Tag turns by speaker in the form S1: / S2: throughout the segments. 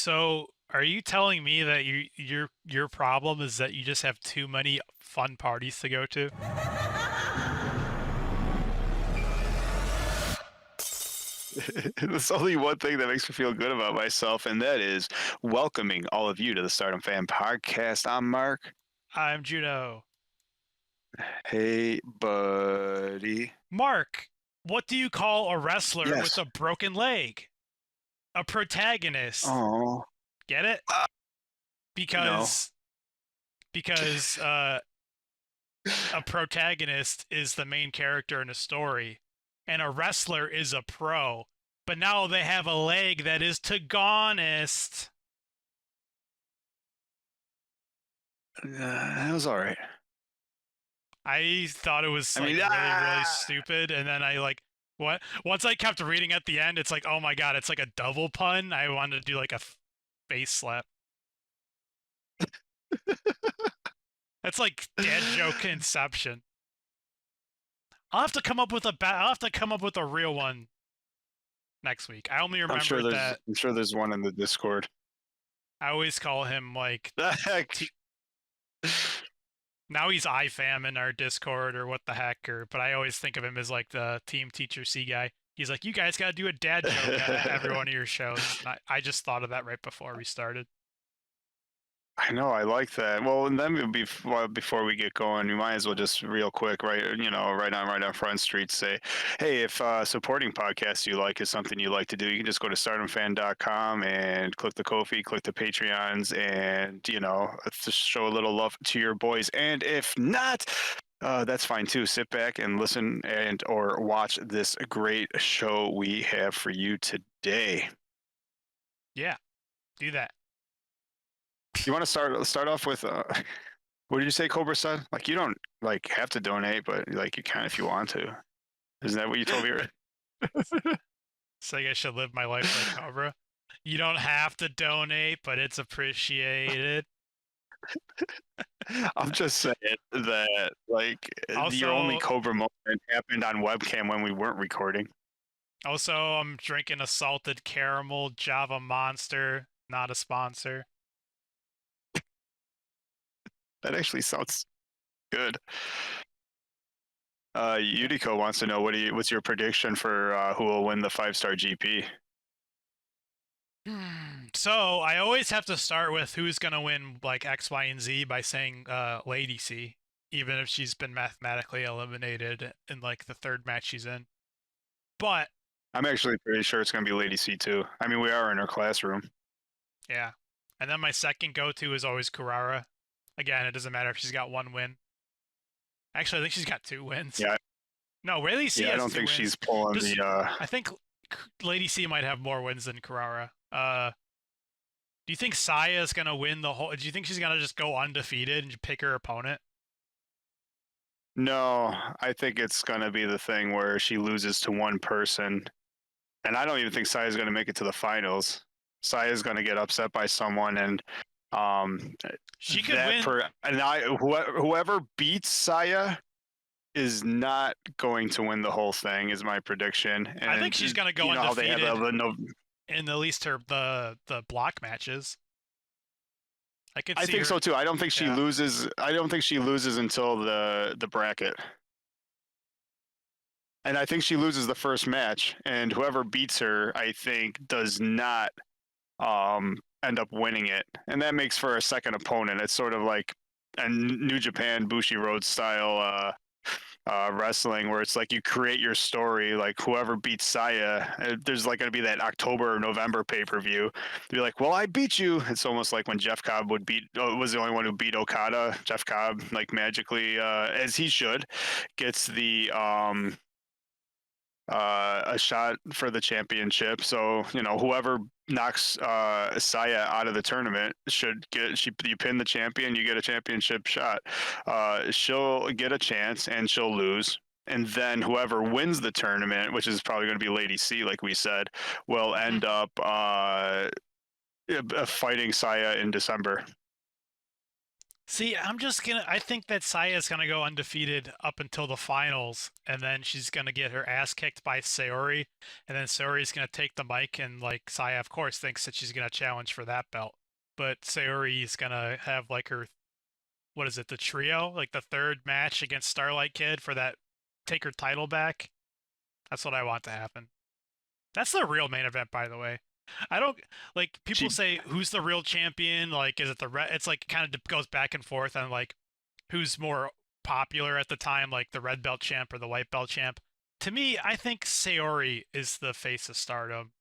S1: So, are you telling me that your problem is that you just have too many fun parties to go to?
S2: There's only one thing that makes me feel good about myself, and that is welcoming all of you to the Stardom Fan Podcast. I'm Mark.
S1: I'm Juno.
S2: Hey, buddy.
S1: Mark, what do you call a wrestler with
S2: Yes.
S1: a broken leg? A protagonist.
S2: Oh,
S1: Get it?
S2: no.
S1: Because because a protagonist is the main character in a story and a wrestler is a pro. But now they have a leg that is tagonist.
S2: That was all right.
S1: I thought it was
S2: I
S1: like
S2: mean,
S1: really stupid, and then I like what once I kept reading at the end, it's like, oh my god, it's like a double pun. I wanted to do like a face slap. That's like dad joke inception. I'll have to come up with a real one next week. I only
S2: I'm sure
S1: remembered
S2: there's
S1: that
S2: I'm sure there's one in the Discord.
S1: I always call him like
S2: The heck?
S1: t- now he's IFAM in our Discord or what the heck, or but I always think of him as like the team teacher C guy. He's like, you guys got to do a dad joke at every one of your shows. I just thought of that right before we started.
S2: I know, I like that. Well, and then before we get going, you might as well just real quick, right? Right on Front Street, say, hey, if supporting podcasts you like is something you like to do, you can just go to stardomfan.com and click the Ko-fi, click the Patreons, and just show a little love to your boys. And if not, that's fine too. Sit back and listen and or watch this great show we have for you today.
S1: Yeah, do that.
S2: You want to start off with what did you say, Cobra said? Like you don't like have to donate, but like you can if you want to. Isn't that what you told me?
S1: So I should live my life like Cobra. You don't have to donate, but it's appreciated.
S2: I'm just saying that like your only
S1: Also,
S2: Cobra moment happened on webcam when we weren't recording.
S1: I'm drinking a salted caramel Java Monster, not a sponsor.
S2: That actually sounds good. Yudiko wants to know what's your prediction for who will win the 5-star GP?
S1: So I always have to start with who's gonna win like X, Y, and Z by saying Lady C, even if she's been mathematically eliminated in like the third match she's in. But
S2: I'm actually pretty sure it's going to be Lady C too. I mean, we are in her classroom.
S1: yeah. And then my second go-to is always Kurara. Again, it doesn't matter if she's got one win. Actually, I think she's got two wins.
S2: Yeah,
S1: No, Lady C
S2: yeah. I
S1: has
S2: don't
S1: two
S2: think she's
S1: wins.
S2: pulling
S1: Just,
S2: the.
S1: I think Lady C might have more wins than Kurara. Do you think Saya is gonna win the whole? Do you think she's gonna just go undefeated and pick her opponent?
S2: No, I think it's going to be the thing where she loses to one person. And I don't even think Saya's going to make it to the finals. Saya's going to get upset by someone, and um,
S1: She could win.
S2: whoever beats Saya is not going to win the whole thing. Is my prediction. And
S1: I think she's gonna go
S2: you know how they have
S1: undefeated
S2: the no.
S1: in at least the block matches. I could
S2: I
S1: see
S2: think
S1: her.
S2: so too. I don't think she
S1: Yeah.
S2: loses. I don't think she loses until the bracket. And I think she loses the first match, and whoever beats her, I think, does not end up winning it, and that makes for a second opponent. It's sort of like a New Japan Bushi Road style wrestling, where it's like you create your story. Like whoever beats Saya, there's like going to be that October or November pay-per-view. Be like, well, I beat you. It's almost like when Jeff Cobb was the only one who beat Okada. Jeff Cobb, like magically, as he should, gets the a shot for the championship. So whoever knocks Saya out of the tournament should get. You pin the champion, you get a championship shot. She'll get a chance, and she'll lose. And then whoever wins the tournament, which is probably going to be Lady C, like we said, will end up fighting Saya in December.
S1: See, I think that Saya's gonna go undefeated up until the finals, and then she's gonna get her ass kicked by Sayori, and then Sayori's gonna take the mic, and like Saya, of course, thinks that she's gonna challenge for that belt, but Sayori's gonna have like her, what is it, the trio, like the third match against Starlight Kid for that, take her title back. That's what I want to happen. That's the real main event, by the way. I don't like people
S2: She,
S1: say who's the real champion. Like, is it the red? It's like kind of goes back and forth on like who's more popular at the time, like the red belt champ or the white belt champ. To me, I think Sayori is the face of Stardom.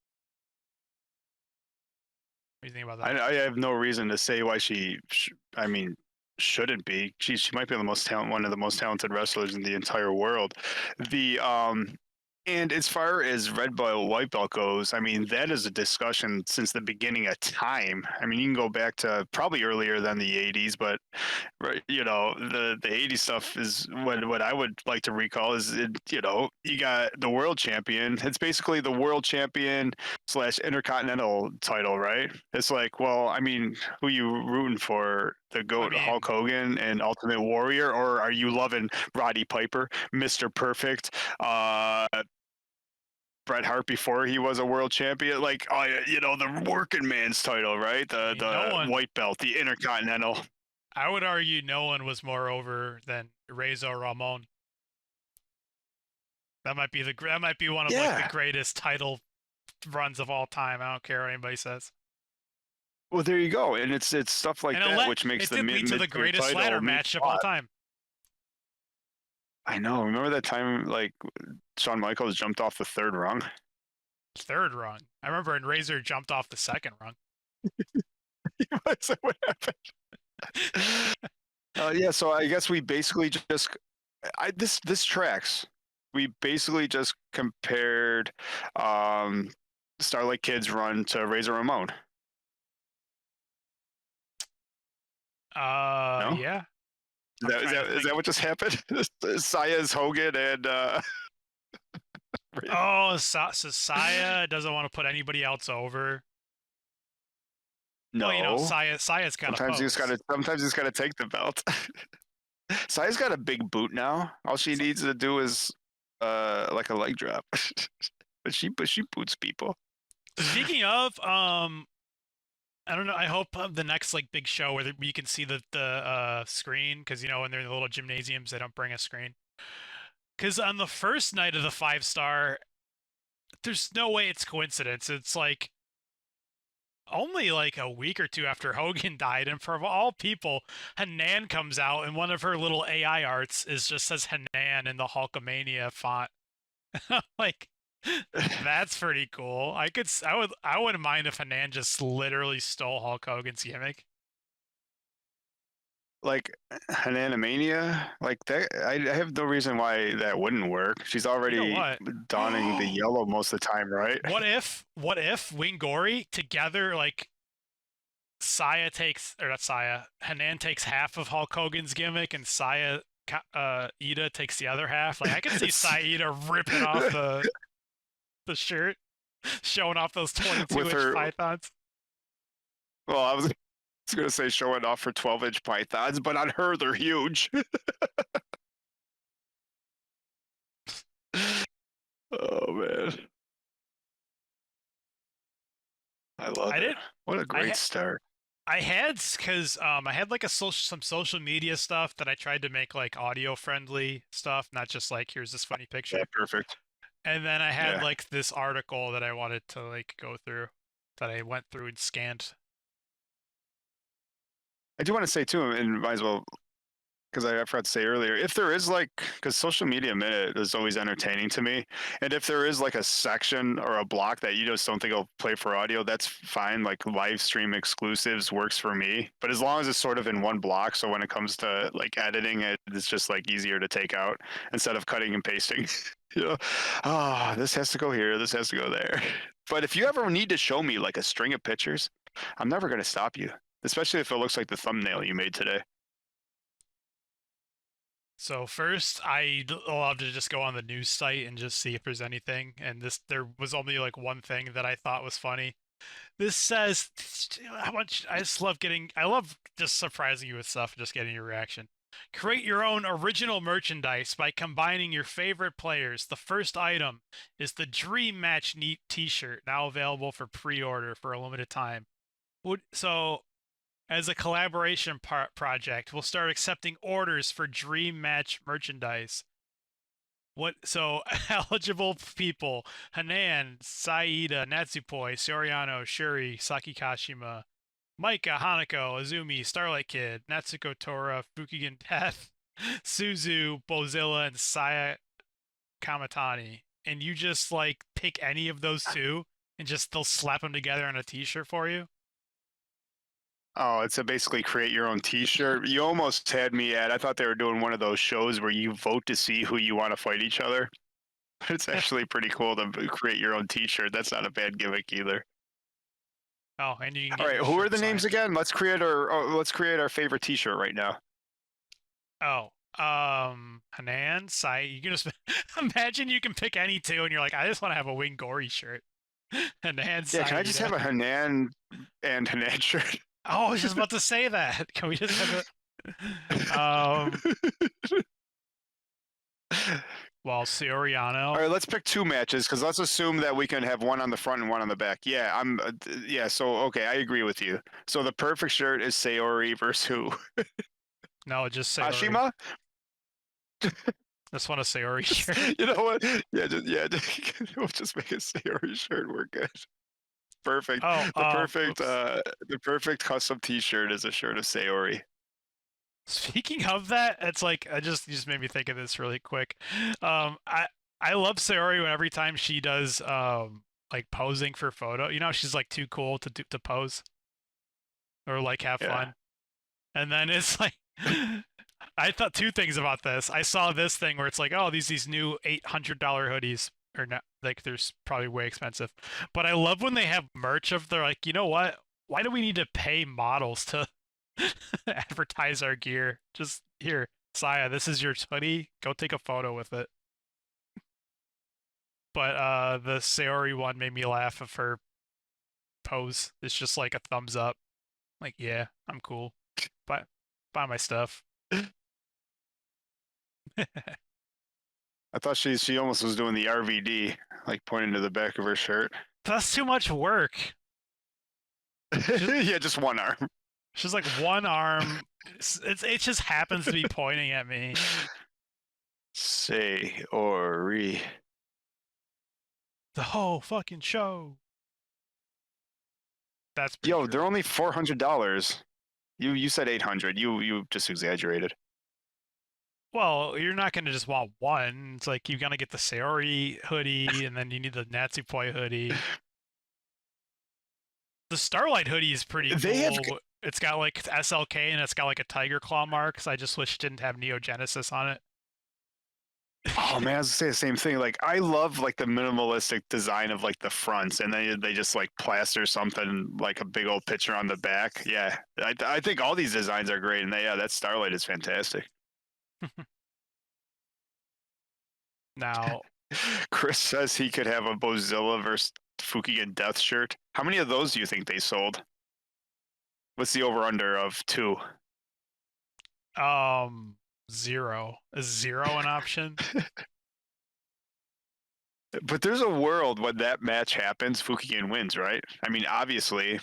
S1: What do you think about that?
S2: I have no reason to say why I mean, shouldn't be. She might be one of the most talented wrestlers in the entire world. The And as far as red belt, white belt goes, I mean, that is a discussion since the beginning of time. I mean, you can go back to probably earlier than the 80s, but right, the 80s stuff is what I would like to recall is you got the world champion. It's basically the world champion slash intercontinental title, right? It's like, well, I mean, who you rooting for? The
S1: I
S2: GOAT Hulk
S1: mean,
S2: Hogan and Ultimate Warrior, or are you loving Roddy Piper, Mr. Perfect, Bret Hart before he was a world champion? Like, oh, the working man's title, right?
S1: I
S2: The
S1: mean, no
S2: the
S1: one.
S2: white belt, the intercontinental.
S1: I would argue no one was more over than Reza Ramon. That might be one of like the
S2: Yeah.
S1: greatest title runs of all time. I don't care what anybody says.
S2: Well, there you go, and it's stuff like
S1: And
S2: that which makes
S1: it
S2: the
S1: did lead to the
S2: mid-tier
S1: greatest
S2: title
S1: ladder
S2: mean
S1: match
S2: a
S1: of all
S2: lot.
S1: time.
S2: I know. Remember that time like Shawn Michaels jumped off the third rung?
S1: Third rung. I remember when Razor jumped off the second rung.
S2: What's what happened? Yeah, so I guess we basically just this tracks. We basically just compared um, Starlight Kid's run to Razor Ramon. No,
S1: Yeah.
S2: is
S1: I'm
S2: that is
S1: trying
S2: that
S1: to
S2: is that
S1: think.
S2: what just happened? Saya's Hogan and
S1: Oh, Saya doesn't want to put anybody else over. Well,
S2: no.
S1: Saya's got a
S2: Sometimes
S1: pose.
S2: sometimes you just gotta take the belt. Saya's got a big boot now. All she
S1: So,
S2: needs to do is like a leg drop. But she boots people.
S1: speaking of, I don't know. I hope the next like big show where you can see the screen, because when they're in the little gymnasiums, they don't bring a screen. Because on the first night of the 5-star, there's no way it's coincidence. It's like only like a week or two after Hogan died, and for all people, Hanan comes out, and one of her little AI arts is just says Hanan in the Hulkamania font. Like, that's pretty cool. I wouldn't mind if Hanan just literally stole Hulk Hogan's gimmick.
S2: Like Hananamania, like that. I have no reason why that wouldn't work. She's
S1: You know
S2: already
S1: what?
S2: donning the yellow most of the time, right?
S1: What if Wingori together, like Saya takes, or not Saya, Hanan takes half of Hulk Hogan's gimmick, and Ida takes the other half. Like, I could see
S2: It's
S1: Saya Ida ripping off the shirt, showing off those 22
S2: with
S1: inch
S2: her.
S1: pythons.
S2: Well, I was gonna say showing off her 12-inch pythons, but on her they're huge. Oh man, I love
S1: I
S2: it.
S1: didn't.
S2: What a
S1: I
S2: great start.
S1: I had because I had like some social media stuff that I tried to make like audio friendly stuff, not just like here's this funny
S2: Yeah,
S1: picture.
S2: perfect.
S1: And then I had
S2: Yeah,
S1: like this article that I wanted to like go through, that I went through and scanned.
S2: I do want to say too, and might as well because I forgot to say earlier, if there is like, because social media minute is always entertaining to me, and if there is like a section or a block that you just don't think will play for audio, that's fine. Like live stream exclusives works for me, but as long as it's sort of in one block, so when it comes to like editing it, it's just like easier to take out instead of cutting and pasting. you know, this has to go here, this has to go there. But if you ever need to show me like a string of pictures, I'm never going to stop you, especially if it looks like the thumbnail you made today.
S1: So first, I'd love to just go on the news site and just see if there's anything. And there was only like one thing that I thought was funny. This says how much I just love getting. I love just surprising you with stuff and just getting your reaction. Create your own original merchandise by combining your favorite players. The first item is the Dream Match Neat T-shirt, now available for pre-order for a limited time. So, as a collaboration project, we'll start accepting orders for Dream Match merchandise. What so eligible people: Hanan, Saida, Natsupoi, Soriano, Shuri, Saki Kashima, Maika, Hanako, Azumi, Starlight Kid, Natsuko Tora, Fukigen Death, Suzu, Bozilla, and Saya Kamatani. And you just like pick any of those two and just they'll slap them together on a t-shirt for you.
S2: Oh, it's a basically create your own T-shirt. You almost had me at. I thought they were doing one of those shows where you vote to see who you want to fight each other. It's actually pretty cool to create your own T-shirt. That's not a bad gimmick either.
S1: Oh, and you can
S2: All
S1: get
S2: right,
S1: your
S2: who are
S1: shirt
S2: the names
S1: signed.
S2: again? Let's create our favorite T-shirt right now.
S1: Oh, Hanan, Sai. You can just imagine you can pick any two, and you're like, I just want to have a Wing Gory shirt. Hanan,
S2: Yeah, can I just have
S1: Saida.
S2: a Hanan and Hanan shirt?
S1: Oh, I was just about to say that. Can we just have it? Well,
S2: All
S1: Soriano.
S2: right, let's pick two matches because let's assume that we can have one on the front and one on the back. Yeah, yeah. So okay, I agree with you. So the perfect shirt is Sayori versus who?
S1: No, just Sayori.
S2: Ashima.
S1: Just want a Sayori shirt.
S2: You know what? Yeah, we'll just make a Sayori shirt. We're good. Perfect.
S1: Oh, oops.
S2: The perfect custom T-shirt is a shirt of Sayori.
S1: Speaking of that, it's like you just made me think of this really quick. I love Sayori when every time she does like posing for photo. You know, she's like too cool to pose or like have
S2: Yeah.
S1: fun. And then it's like I thought two things about this. I saw this thing where it's like, oh, these new $800 hoodies or not, like they're probably way expensive. But I love when they have merch of they're like, you know what? Why do we need to pay models to advertise our gear? Just here, Saya, this is your hoodie. Go take a photo with it. But the Sayori one made me laugh of her pose. It's just like a thumbs up. Like, yeah, I'm cool. Buy my stuff.
S2: I thought she almost was doing the RVD, like pointing to the back of her shirt.
S1: That's too much work. She's,
S2: Yeah, just one arm.
S1: she's like one arm. It just happens to be pointing at me.
S2: Sayori.
S1: The whole fucking show. That's pretty
S2: Yo,
S1: true.
S2: they're only $400. You said 800. You just exaggerated.
S1: Well, you're not gonna just want one. It's like you're gonna get the Sayori hoodie, and then you need the Natsupoi hoodie. The Starlight hoodie is pretty
S2: They have.
S1: cool. It's got like SLK and it's got like a tiger claw mark. So I just wish it didn't have Neo Genesis on it.
S2: Oh man, I was gonna say the same thing. Like I love like the minimalistic design of like the fronts, and then they just like plaster something like a big old picture on the back. Yeah, I think all these designs are great, and yeah, that Starlight is fantastic.
S1: Now,
S2: Chris says he could have a Bozilla versus Fukigen Death shirt. How many of those do you think they sold? What's the over under of two?
S1: zero. Is zero an option?
S2: But there's a world when that match happens, Fukigen wins, right? I mean, obviously,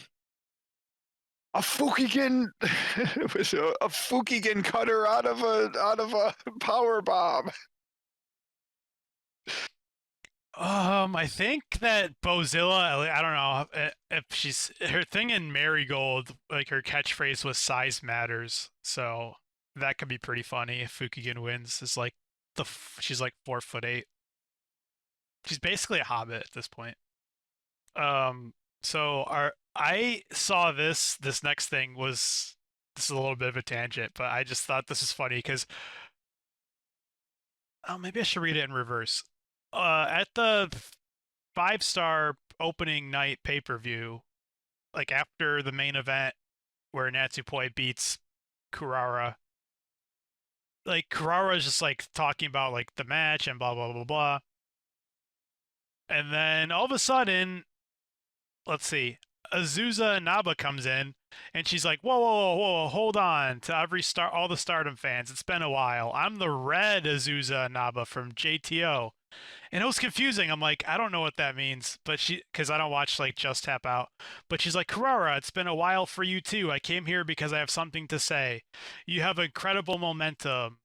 S2: a Fukigen, a Fukigen cutter out of a power bomb.
S1: I think that Bozilla, I don't know if she's her thing in Marigold, like her catchphrase was "size matters," so that could be pretty funny if Fukigen wins. Is like she's like 4'8". She's basically a hobbit at this point. So I saw this next thing was this is a little bit of a tangent, but I just thought this is funny because oh maybe I should read it in reverse. At the 5-star opening night pay-per-view, like after the main event where Natsupoi beats Kurara, like Kurara is just like talking about like the match and blah blah blah blah. And then all of a sudden let's see. Azusa Naba comes in, and she's like, "Whoa, whoa, whoa, whoa, hold on!" To all the Stardom fans, it's been a while. I'm the red Azusa Naba from JTO, and it was confusing. I'm like, I don't know what that means, but because I don't watch like Just Tap Out, but she's like, Carrara, it's been a while for you too. I came here because I have something to say. You have incredible momentum.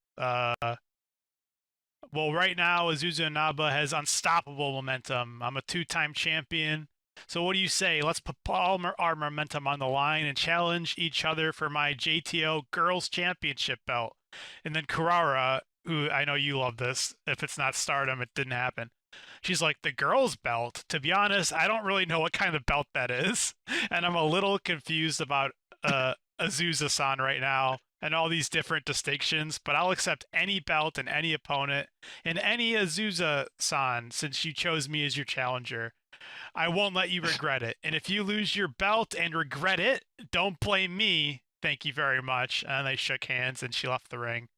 S1: Well, right now, Azusa Naba has unstoppable momentum. I'm a two-time champion. So what do you say? Let's put all our momentum on the line and challenge each other for my JTO Girls Championship belt. And then Carrara, who I know you love this. If it's not Stardom, it didn't happen. She's like, the girls' belt? To be honest, I don't really know what kind of belt that is. And I'm a little confused about Azusa-san right now and all these different distinctions, but I'll accept any belt and any opponent and any Azusa-san since you chose me as your challenger. I won't let you regret it. And if you lose your belt and regret it, don't blame me. Thank you very much. And they shook hands and she left the ring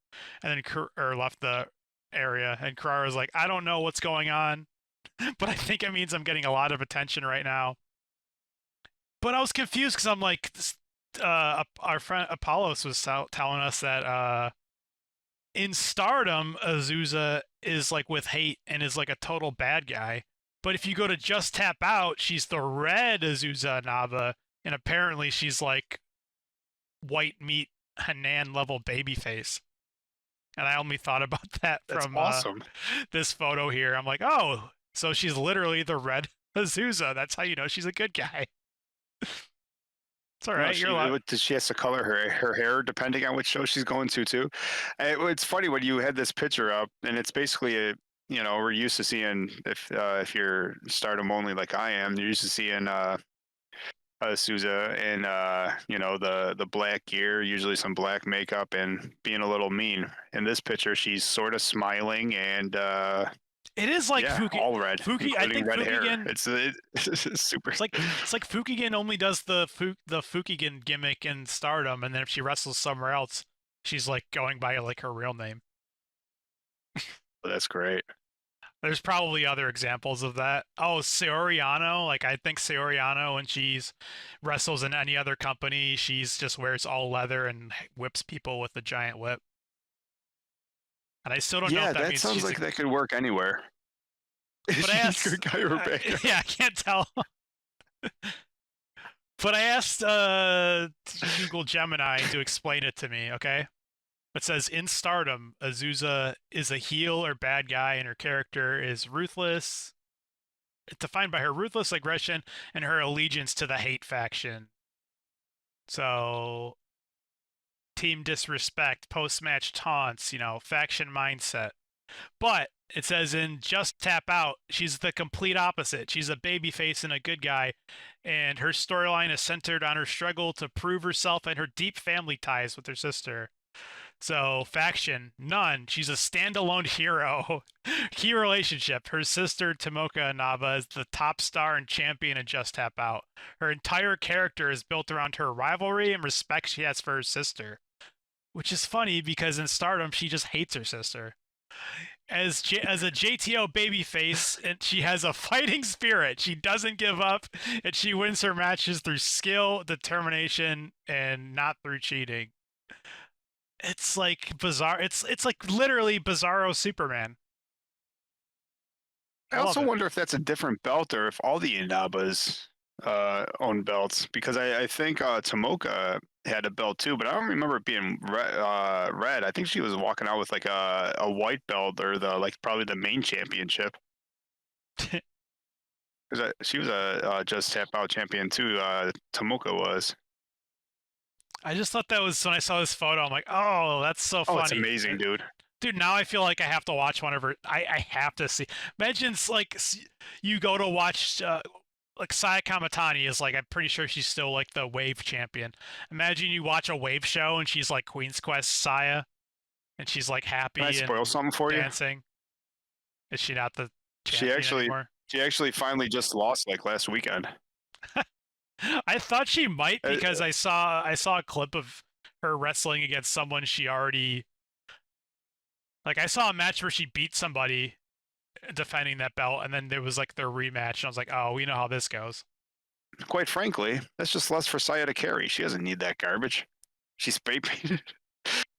S1: and then or left the area. And Carrara was like, I don't know what's going on, but I think it means I'm getting a lot of attention right now. But I was confused because I'm like, our friend Apollos was telling us that in Stardom, Azusa is like with hate and is like a total bad guy. But if you go to Just Tap Out, she's the red Azusa Naba, and apparently she's like white meat Hanan level babyface. And I only thought about that
S2: That's
S1: from
S2: awesome.
S1: this photo here. I'm like, oh, so she's literally the red Azusa. That's how you know she's a good guy. It's all
S2: No,
S1: right. You're allowed.
S2: she has to color her hair depending on which show she's going to too. It's funny when you had this picture up, and it's basically a, you know, we're used to seeing, if you're Stardom only like I am, you're used to seeing Souza in you know, the black gear, usually some black makeup, and being a little mean. In this picture, she's sort of smiling and
S1: It is like
S2: yeah, all red,
S1: I
S2: including
S1: think
S2: red hair.
S1: Fukigen.
S2: It's super.
S1: It's like Fukigen only does the Fukigen gimmick in Stardom, and then if she wrestles somewhere else, she's like going by like her real name.
S2: That's great.
S1: There's probably other examples of that. Oh, Saoriano. Like I think Saoriano when she's wrestles in any other company, she's just wears all leather and whips people with a giant whip. And I still don't know
S2: Yeah,
S1: if that
S2: that
S1: means
S2: sounds
S1: she's.
S2: like that could work anywhere.
S1: But I asked.
S2: Good guy or bad guy.
S1: Yeah, I can't tell. But I asked Google Gemini to explain it to me. Okay. It says in Stardom, Azusa is a heel or bad guy, and her character is ruthless, defined by her ruthless aggression and her allegiance to the hate faction. So, team disrespect, post match taunts, you know, faction mindset. But it says in Just Tap Out, she's the complete opposite. She's a babyface and a good guy, and her storyline is centered on her struggle to prove herself and her deep family ties with her sister. So, faction, none. She's a standalone hero. Key relationship. Her sister, Tomoka Inaba, is the top star and champion in Just Tap Out. Her entire character is built around her rivalry and respect she has for her sister. Which is funny because in Stardom, she just hates her sister. As a JTO babyface, and she has a fighting spirit. She doesn't give up, and she wins her matches through skill, determination, and not through cheating. It's like bizarre. It's like literally Bizarro Superman.
S2: I
S1: I love
S2: also
S1: it.
S2: wonder if that's a different belt or if all the Inabas own belts, because I think Tomoka had a belt too, but I don't remember it being red. I think she was walking out with like a white belt or the like probably the main championship. Because she was a Just Tap Out champion too. Tomoka was.
S1: I just thought that was when I saw this photo. I'm like, oh, that's so
S2: Oh,
S1: funny.
S2: it's amazing, dude.
S1: Dude, now I feel like I have to watch one of her. I have to see. Imagine like you go to watch like Saya Kamatani is like I'm pretty sure she's still like the Wave champion. Imagine you watch a Wave show and she's like Queen's Quest Saya, and she's like happy
S2: Can I
S1: and
S2: spoil something for you?
S1: dancing. Is she not the
S2: She
S1: champion
S2: actually,
S1: anymore?
S2: she actually finally just lost like last weekend.
S1: I thought she might
S2: Uh,
S1: because I saw a clip of her wrestling against someone she already like I saw a match where she beat somebody defending that belt and then there was like their rematch and I was like, "Oh, we know how this goes."
S2: quite frankly, that's just less for Saya to carry. She doesn't need that garbage. She spray painted.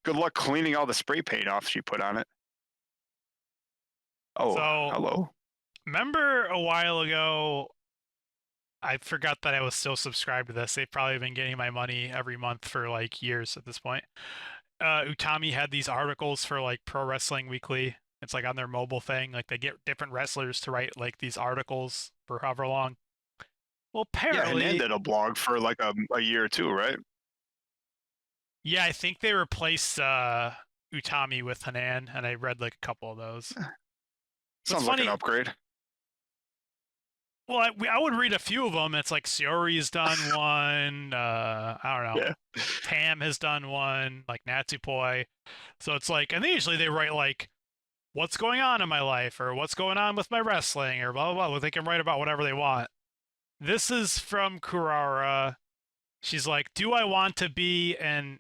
S2: Good luck cleaning all the spray paint off she put on it. Oh,
S1: So
S2: hello.
S1: remember a while ago, I forgot that I was still subscribed to this. They've probably been getting my money every month for like years at this point. Utami had these articles for like Pro Wrestling Weekly. It's like on their mobile thing. Like they get different wrestlers to write like these articles for however long. Well,
S2: Yeah, Hanan
S1: apparently,
S2: did a blog for like a year or two, right?
S1: yeah, I think they replaced Utami with Hanan, and I read like a couple of those. What's
S2: Sounds like an
S1: funny,
S2: upgrade.
S1: well, I would read a few of them. It's like Shiori's done one. I don't know.
S2: Yeah.
S1: Tam has done one, like Natsupoi. So it's like, and they usually they write like, what's going on in my life, or what's going on with my wrestling, or blah blah blah. They can write about whatever they want. This is from Kurara. She's like, do I want to be an?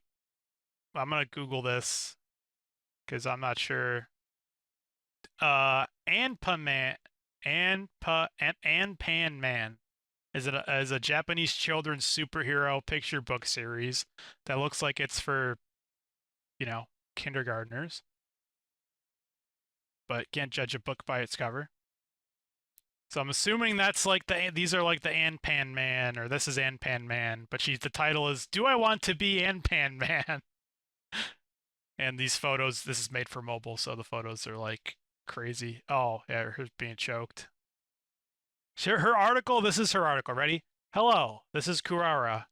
S1: I'm gonna Google this because I'm not sure. Anpan Man, Anpan Man is a Japanese children's superhero picture book series that looks like it's for, you know, kindergartners, but can't judge a book by its cover. So I'm assuming that's like these are like the Anpan Man, or this is Anpan Man, but the title is "Do I Want to Be Anpan Man?" And these photos, this is made for mobile, so the photos are like crazy. Oh yeah, her being choked. Her article, this is her article. Ready? Hello, this is Kurara.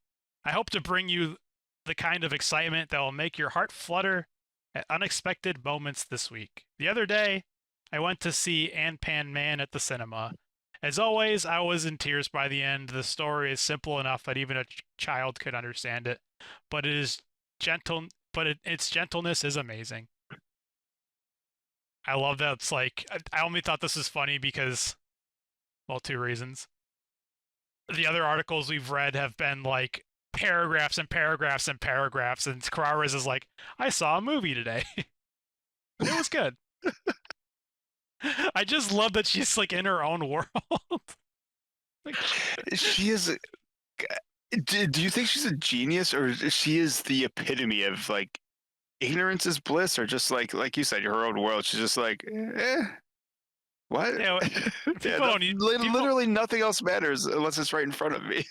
S1: I hope to bring you the kind of excitement that will make your heart flutter at unexpected moments this week. The other day, I went to see Anpan Man at the cinema. As always, I was in tears by the end. The story is simple enough that even a child could understand it, but it is gentle. Its gentleness is amazing. I love that. It's like I only thought this was funny because, well, two reasons. The other articles we've read have been like paragraphs and paragraphs and paragraphs, and Carrara's is like, I saw a movie today. It was good. I just love that she's like in her own world. Like,
S2: She is. Do you think she's a genius, or she is the epitome of like ignorance is bliss, or just like you said, her own world? She's just like, what?
S1: you know,
S2: Yeah,
S1: people don't need
S2: literally nothing else matters unless it's right in front of me.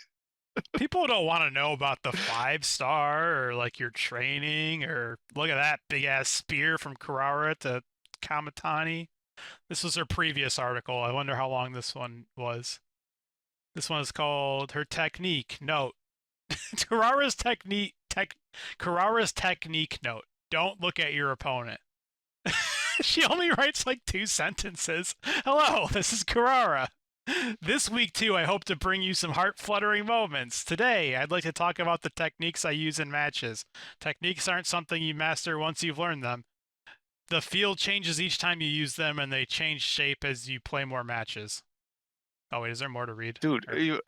S1: people don't want to know about the 5-star or like your training or look at that big ass spear from Carrara to Kamatani. This was her previous article. I wonder how long this one was. This one is called Her Technique Note. Carrara's technique note. Don't look at your opponent. She only writes like 2 sentences. Hello, this is Carrara. This week, too, I hope to bring you some heart-fluttering moments. Today, I'd like to talk about the techniques I use in matches. Techniques aren't something you master once you've learned them. The field changes each time you use them, and they change shape as you play more matches. Oh, wait, is there more to read?
S2: Dude, first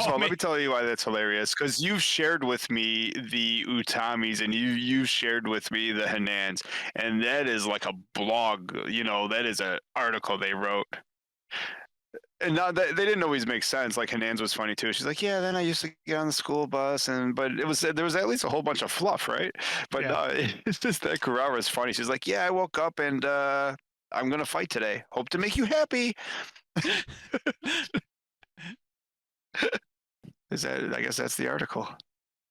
S2: of all, let me tell you why that's hilarious. Because you've shared with me the Utamis and you've shared with me the Hanans, and that is like a blog. That is an article they wrote. And not that they didn't always make sense. Like Hanans was funny too. She's like, "Yeah, then I used to get on the school bus, but there was at least a whole bunch of fluff, right?" But
S1: Yeah.
S2: it's just that Carrara is funny. She's like, "Yeah, I woke up and I'm gonna fight today. Hope to make you happy." I guess that's the article.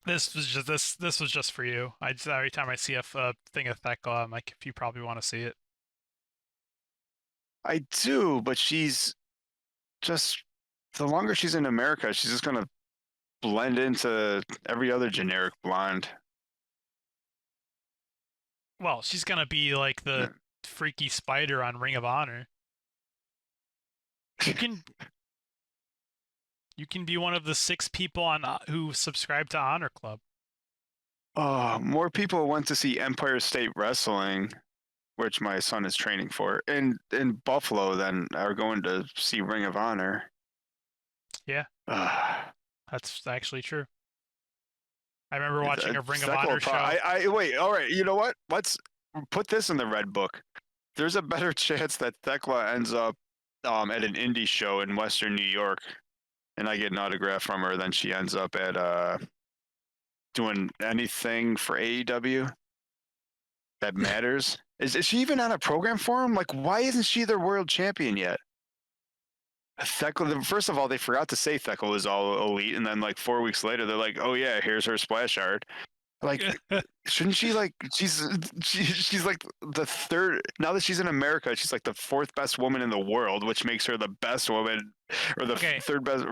S1: This was just for you. Every time I see a thing of Thekla, I'm like, if you probably want to see it.
S2: I do, but she's just the longer she's in America, she's just gonna blend into every other generic blonde.
S1: Well, she's gonna be like the freaky spider on Ring of Honor. You can you can be one of the 6 people on who subscribe to Honor Club.
S2: Oh, more people went to see Empire State Wrestling, which my son is training for, in Buffalo than are going to see Ring of Honor.
S1: Yeah,
S2: Uh,
S1: that's actually true. I remember watching a Ring of
S2: Thekla
S1: Honor show.
S2: I wait. All right, you know what? Let's put this in the red book. There's a better chance that Thekla ends up at an indie show in Western New York and I get an autograph from her, then she ends up at doing anything for AEW that matters. Is she even on a program for him? Like, why isn't she their world champion yet? Thekla, first of all, they forgot to say Thekla was all elite, and then like 4 weeks later, they're like, "Oh yeah, here's her splash art." Like, shouldn't she like she's like the third now that she's in America, she's like the fourth best woman in the world, which makes her the best woman or the
S1: Okay,
S2: third best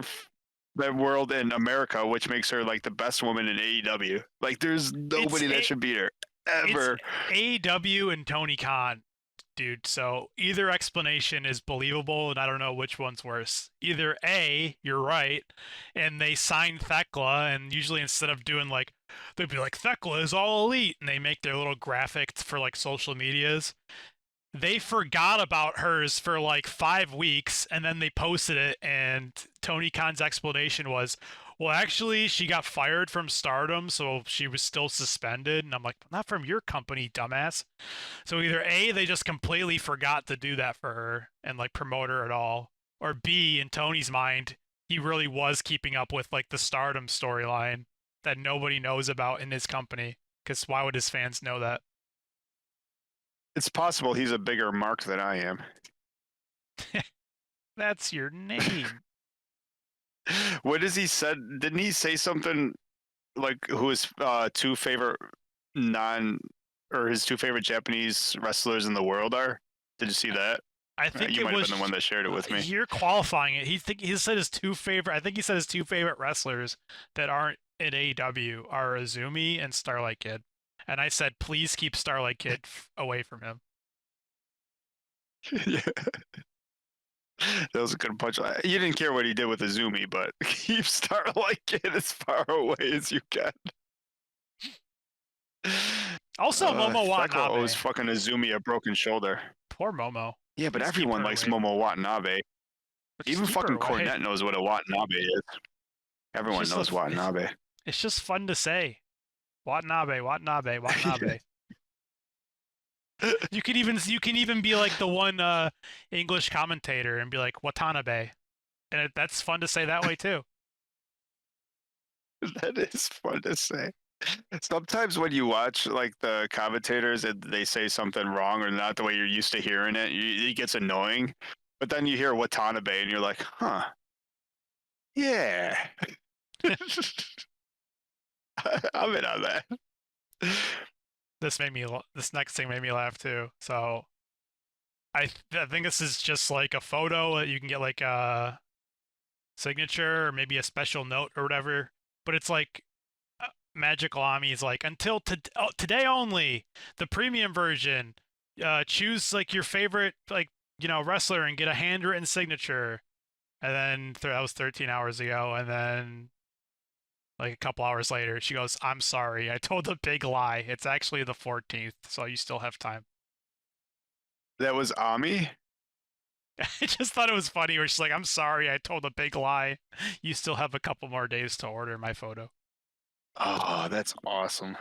S2: the world in America, which makes her like the best woman in AEW. Like, there's
S1: it's
S2: nobody that should beat her
S1: it's
S2: ever.
S1: AEW and Tony Khan, dude. So either explanation is believable, and I don't know which one's worse. Either A, you're right, and they signed Thekla, and usually instead of doing like, they'd be like, Thekla is all elite, and they make their little graphics for like social medias. They forgot about hers for like 5 weeks, and then they posted it, and Tony Khan's explanation was, well, actually, she got fired from Stardom, so she was still suspended. And I'm like, not from your company, dumbass. So either A, they just completely forgot to do that for her and like promote her at all, or B, in Tony's mind, he really was keeping up with like the Stardom storyline that nobody knows about in his company. Because why would his fans know that?
S2: It's possible he's a bigger mark than I am.
S1: That's your name.
S2: What has he said? Didn't he say something like who his two favorite non or his two favorite Japanese wrestlers in the world are? Did you see that?
S1: I think
S2: You
S1: it
S2: might have been the
S1: was
S2: one that shared it with me.
S1: you're qualifying it. He said his two favorite. I think he said his two favorite wrestlers that aren't in AEW are Azumi and Starlight Kid. And I said, please keep Starlight Kid away from him.
S2: Yeah, that was a good punch. You didn't care what he did with Azumi, but keep Starlight Kid as far away as you can.
S1: Also, Momo
S2: Thekla
S1: Watanabe.
S2: owes fucking Azumi a broken shoulder.
S1: Poor Momo.
S2: Yeah, but
S1: Please keep
S2: everyone
S1: her
S2: likes
S1: away.
S2: Momo Watanabe.
S1: But just
S2: Even
S1: keep her
S2: fucking
S1: away.
S2: Cornette knows what a Watanabe is. Everyone knows Watanabe.
S1: It's just fun to say. Watanabe, Watanabe, Watanabe. You can even be like the one English commentator and be like Watanabe, and that's fun to say that way too.
S2: That is fun to say. Sometimes when you watch like the commentators and they say something wrong or not the way you're used to hearing it, it gets annoying. But then you hear Watanabe and you're like, huh, yeah. I'm in on that.
S1: This next thing made me laugh too. So I think this is just like a photo that you can get like a signature or maybe a special note or whatever. But it's like Magical Ami is like until today only, the premium version. Choose like your favorite like wrestler and get a handwritten signature. And then that was 13 hours ago, and then like a couple hours later, she goes, "I'm sorry, I told a big lie. It's actually the 14th, so you still have time."
S2: That was Ami.
S1: I just thought it was funny where she's like, "I'm sorry, I told a big lie. You still have a couple more days to order my photo."
S2: Oh, that's awesome.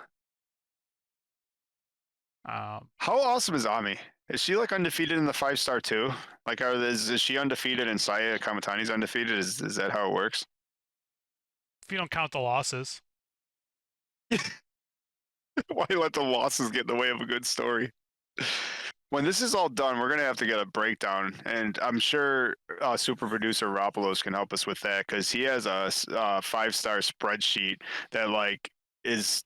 S1: Um,
S2: How awesome is Ami? Is she like undefeated in the 5-star too? Like, is she undefeated and Saya Kamatani's undefeated? Is that how it works?
S1: if you don't count the losses,
S2: Why let the losses get in the way of a good story? When this is all done, we're gonna have to get a breakdown, and I'm sure super producer Ropolos can help us with that because he has a 5-star spreadsheet that like is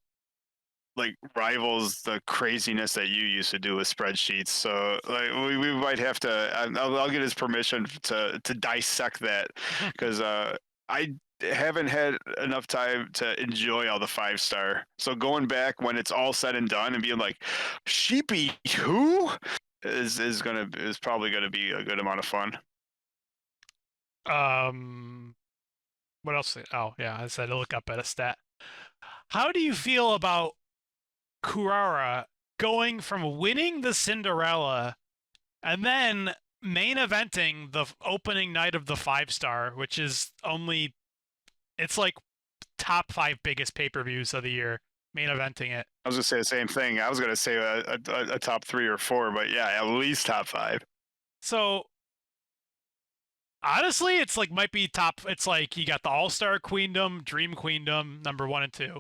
S2: like rivals the craziness that you used to do with spreadsheets. So like we might have to. I'll get his permission to dissect that because I haven't had enough time to enjoy all the 5-star. So going back when it's all said and done and being like, sheepy who is probably gonna be a good amount of fun.
S1: what else? Oh yeah, I said to look up at a stat. How do you feel about Kurara going from winning the Cinderella and then main eventing the opening night of the 5-star, which is only it's like top 5 biggest pay-per-views of the year, main eventing it.
S2: I was gonna say the same thing. I was gonna say a top 3 or 4, but yeah, at least top 5.
S1: So Honestly, it's like might be top. It's like you got the All Star Queendom, Dream Queendom, number 1 and 2.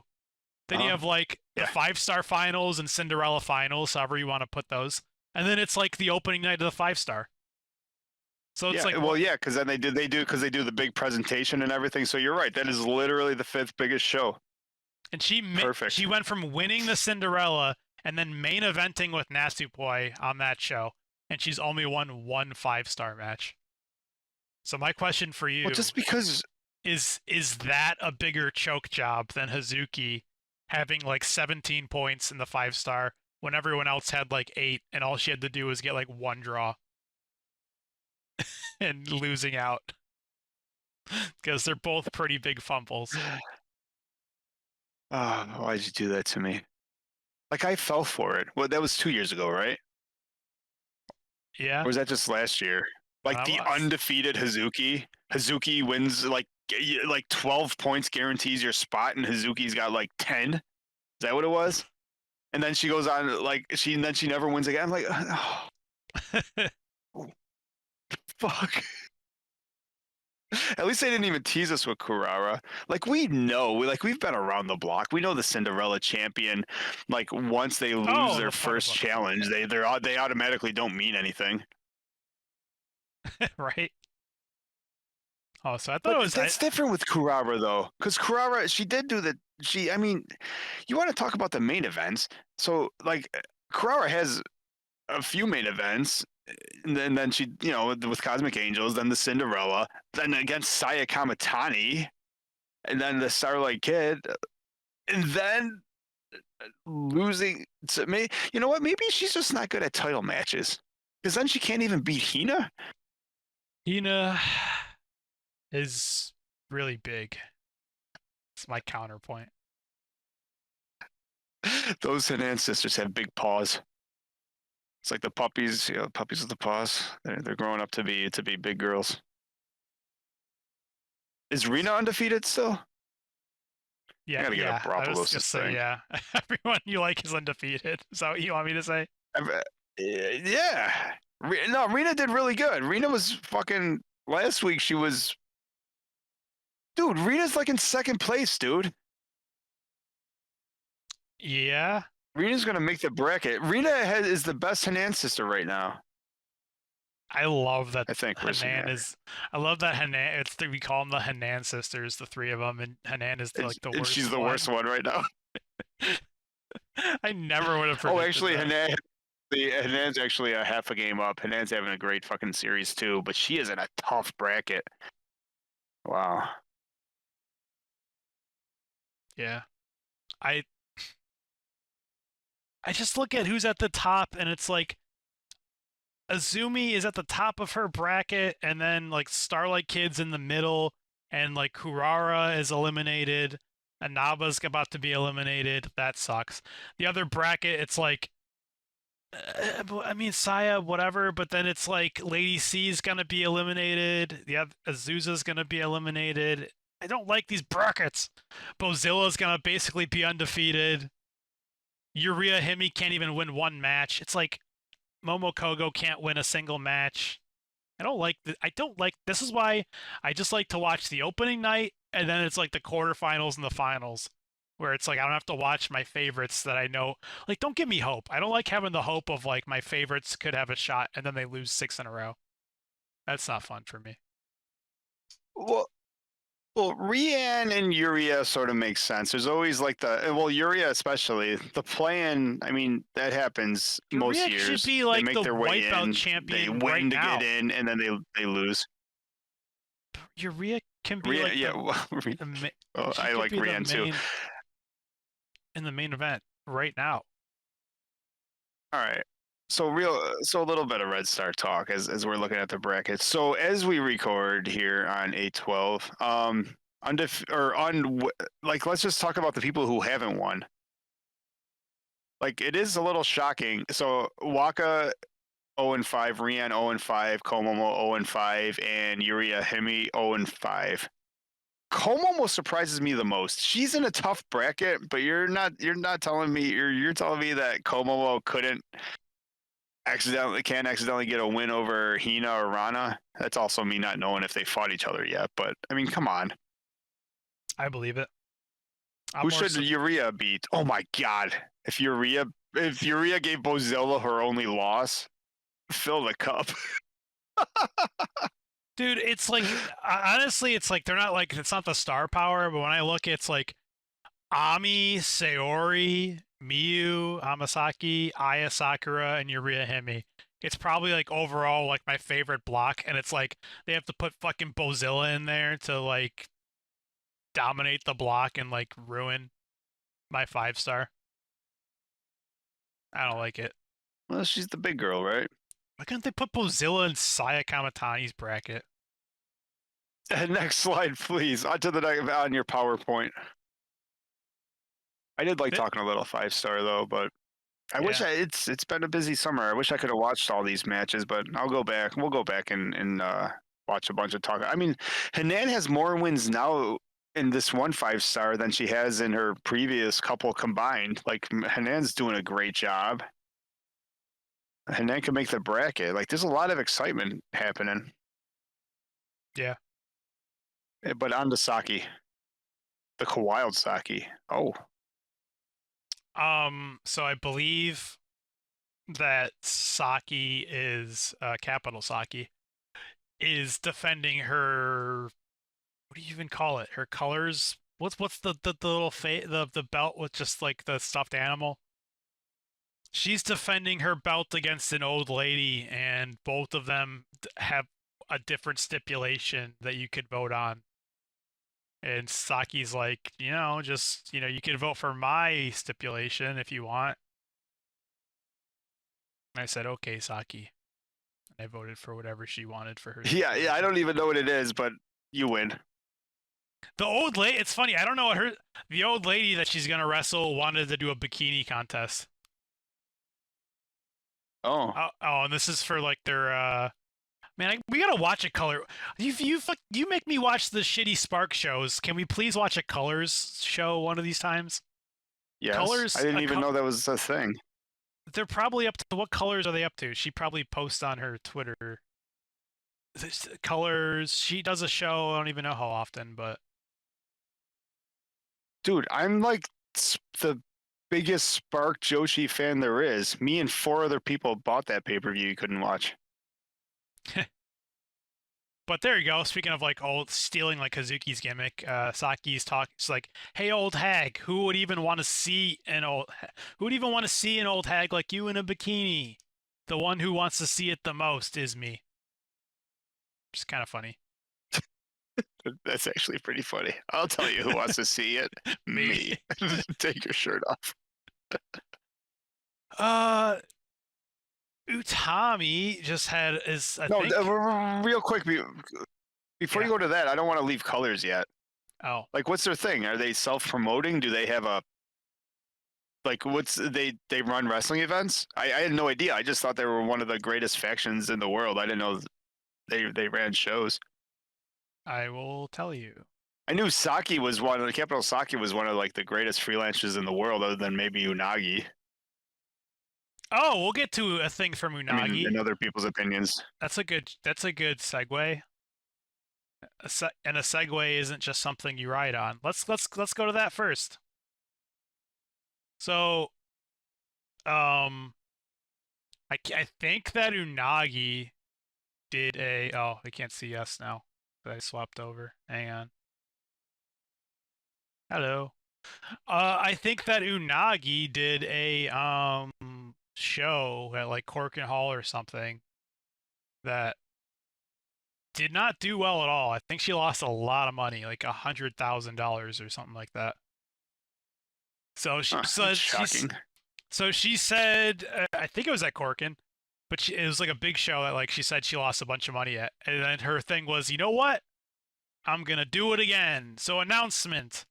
S1: Then you have like the
S2: Yeah.
S1: 5-star finals and Cinderella finals, however you want to put those. And then it's like the opening night of the 5-star. So it's
S2: Yeah,
S1: like
S2: well, yeah, because then they do because they do the big presentation and everything. So you're right. That is literally the fifth biggest show.
S1: and
S2: Perfect.
S1: she went from winning the Cinderella and then main eventing with Nasupoi on that show, and she's only won one 5-star match. So my question for
S2: Well,
S1: you
S2: just because
S1: is that a bigger choke job than Hazuki having like 17 points in the 5-star when everyone else had like 8 and all she had to do was get like one draw and losing out because they're both pretty big fumbles.
S2: why'd you do that to me? Like I fell for it. Well, that was 2 years ago, right?
S1: Yeah,
S2: Or was that just last year? Like
S1: that
S2: the
S1: was.
S2: undefeated Hazuki. Hazuki wins like 12 points, guarantees your spot, and Hazuki's got like 10. Is that what it was? And then she goes on like she never wins again. I'm like, oh, fuck. At least they didn't even tease us with Kurara. Like we know, we've been around the block. We know the Cinderella champion. Like once they lose
S1: Oh,
S2: their
S1: the photo
S2: first
S1: book,
S2: challenge, they automatically don't mean anything.
S1: right? Oh, so I thought
S2: But
S1: it was.
S2: that's different with Kurara though, because Kurara she did do the she. I mean, you want to talk about the main events? So like Kurara has a few main events, and then she with Cosmic Angels, then the Cinderella, then against Saya Kamatani, and then the Starlight Kid, and then losing to me. You know what? Maybe she's just not good at title matches because then she can't even beat Hina.
S1: Hina is really big. It's my counterpoint.
S2: Those Hanan sisters have big paws. It's like the puppies, puppies with the paws. They're growing up to be big girls. Is Rena undefeated still? I
S1: Yeah,
S2: gotta get a
S1: yeah. I was
S2: Bropoulos
S1: just
S2: this
S1: say
S2: thing.
S1: yeah. Everyone you like is undefeated. Is that what you want me to say?
S2: Yeah. No, Rena did really good. Rena was fucking last week. She was, dude. Rena's like in second place, dude.
S1: Yeah,
S2: Rena's gonna make the bracket. Rena is the best Hanan sister right now.
S1: I love that
S2: I think. Where's
S1: Hanan
S2: Hanan?
S1: is. I love that Hanan. We call them the Hanan sisters, the three of them, and Hanan is
S2: And,
S1: like the
S2: and she's
S1: worst
S2: the worst
S1: one.
S2: one right now.
S1: I never would have
S2: Oh,
S1: predicted
S2: actually,
S1: that.
S2: Hanan's actually a half a game up. Hanan's having a great fucking series too, but she is in a tough bracket. Wow.
S1: Yeah, I I just look at who's at the top, and it's like Azumi is at the top of her bracket, and then like Starlight Kid's in the middle, and like Kurara is eliminated, and Naba's about to be eliminated. That sucks. The other bracket, it's like, I mean, Saya, whatever, but then it's like Lady C's gonna be eliminated. The other Azusa's gonna be eliminated. I don't like these brackets. Bozilla's gonna basically be undefeated. Uria Himi can't even win one match. It's like Momokogo can't win a single match. I don't like this is why I just like to watch the opening night and then it's like the quarterfinals and the finals where it's like I don't have to watch my favorites that I know. Like don't give me hope. I don't like having the hope of like my favorites could have a shot and then they lose 6 in a row. That's not fun for me.
S2: Well, Rian and Uria sort of makes sense. There's always like Uria especially the plan. I mean, that happens most
S1: Uriak should
S2: years.
S1: be
S2: They
S1: like
S2: make
S1: the
S2: their way
S1: wipeout
S2: in, they
S1: champion right
S2: win to
S1: now.
S2: get in, and then they lose.
S1: Uriak can be
S2: Rian,
S1: like
S2: yeah, I
S1: could
S2: like
S1: be the
S2: Rian too.
S1: main in the main event right now.
S2: All right. So a little bit of Red Star talk as we're looking at the brackets. So as we record here on 8/12, like let's just talk about the people who haven't won. Like it is a little shocking. So Waka 0-5, Rian 0-5, Komomo 0-5, and Yuria Himi 0-5. Komomo surprises me the most. She's in a tough bracket, but you're not telling me you're telling me that Komomo couldn't can't accidentally get a win over Hina or Rana. That's also me not knowing if they fought each other yet. But I mean, come on.
S1: I believe it. I'm
S2: Who
S1: more
S2: should Urea beat? Oh my god! If Urea gave Bozilla her only loss, fill the cup.
S1: dude. It's like honestly, it's like they're not like it's not the star power, but when I look, it's like Ami, Sayori, Miyu, Hamasaki, Aya Sakura, and Yuria Hime. It's probably like overall like my favorite block, and it's like they have to put fucking Bozilla in there to like dominate the block and like ruin my 5-star. I don't like it.
S2: Well, she's the big girl, right?
S1: Why couldn't they put Bozilla in Saya Kamatani's bracket?
S2: Next slide, please. On your PowerPoint. I did like talking a little 5-star though, but I wish it's been a busy summer. I wish I could have watched all these matches, but I'll go back. We'll go back and watch a bunch of talk. I mean, Hanan has more wins now in this one 5-star than she has in her previous couple combined. Like Hanan's doing a great job. Hanan can make the bracket. Like there's a lot of excitement happening.
S1: Yeah.
S2: But on to Saki. The Wild Saki. Oh.
S1: So I believe that Saki is capital Saki is defending her. What do you even call it? Her colors. What's the little the belt with just like the stuffed animal? She's defending her belt against an old lady, and both of them have a different stipulation that you could vote on. And Saki's like, just, you can vote for my stipulation if you want. And I said, okay, Saki. And I voted for whatever she wanted for her.
S2: Yeah, I don't even know what it is, but you win.
S1: The old lady, it's funny, I don't know what the old lady that she's going to wrestle wanted to do a bikini contest.
S2: Oh.
S1: And this is for like their, man, we gotta watch a color. You make me watch the shitty Spark shows. Can we please watch a Colors show one of these times?
S2: Yes.
S1: Colors.
S2: I didn't even know that was a thing.
S1: They're probably up to what colors are they up to? She probably posts on her Twitter. Colors. She does a show. I don't even know how often, but
S2: dude, I'm like the biggest Spark Joshi fan there is. Me and 4 other people bought that pay-per-view you couldn't watch.
S1: But there you go. Speaking of like stealing like Kazuki's gimmick, Saki's talking. It's like, "Hey, old hag, who would even want to see an old hag like you in a bikini? The one who wants to see it the most is me." It's kind of funny.
S2: That's actually pretty funny. I'll tell you who wants to see it. Me. Take your shirt off.
S1: Utami just had
S2: real quick before you go to that, I don't want to leave Colors yet.
S1: Oh,
S2: like what's their thing? Are they self-promoting? Do they have a they run wrestling events? I had no idea. I just thought they were one of the greatest factions in the world. I didn't know they ran shows.
S1: I will tell you.
S2: I knew Saki was Capital Saki was one of like the greatest freelancers in the world, other than maybe Unagi.
S1: Oh, we'll get to a thing from Unagi.
S2: I mean, in other people's opinions.
S1: That's a good segue. And a segue isn't just something you ride on. Let's go to that first. So, I think that Unagi did a. Oh, I can't see us now. I swapped over. Hang on. Hello. I think that Unagi did a show at like Corkin Hall or something that did not do well at all. I think she lost a lot of money, like $100,000 or something like that. So she said, I think it was at Corkin, but it was like a big show that like she said she lost a bunch of money at, and then her thing was, you know what? I'm gonna do it again. So announcement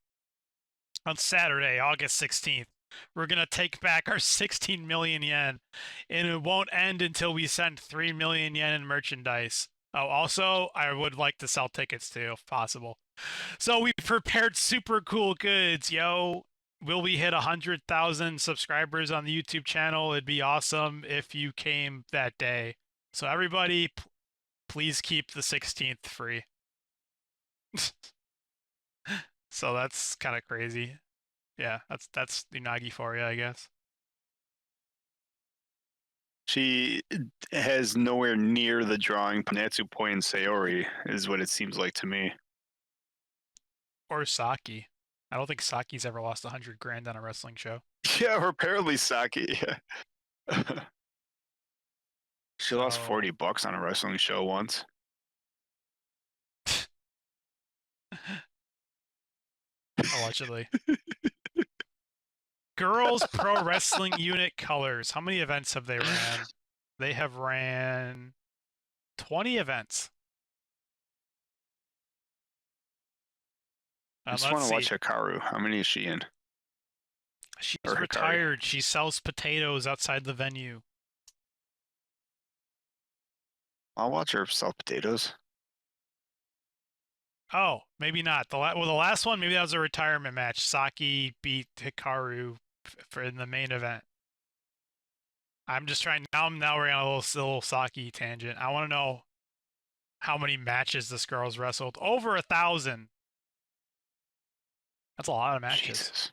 S1: on Saturday, August 16th. We're going to take back our 16 million yen, and it won't end until we send 3 million yen in merchandise. Oh, also, I would like to sell tickets too, if possible. So we prepared super cool goods, yo. will we hit 100,000 subscribers on the YouTube channel? It'd be awesome if you came that day. So everybody, please keep the 16th free. So that's kind of crazy. Yeah, that's Unagi for you, I guess.
S2: She has nowhere near the drawing Natsupoi and Sayori, is what it seems like to me.
S1: Or Saki. I don't think Saki's ever lost 100 grand on a wrestling show.
S2: Yeah, or apparently Saki. Yeah. She lost
S1: So
S2: $40 on a wrestling show once.
S1: allegedly. Girls Pro Wrestling Unit Colors. How many events have they ran? They have ran 20 events.
S2: I just want to watch Hikaru. How many is she in?
S1: She's
S2: Or Hikari.
S1: retired. She sells potatoes outside the venue.
S2: I'll watch her sell potatoes.
S1: Oh, maybe not. The last one, maybe that was a retirement match. Saki beat Hikaru for in the main event. I'm just trying now. Now we're on a little Saki tangent. I want to know how many matches this girl's wrestled. Over 1,000. That's a lot of matches.
S2: Jesus.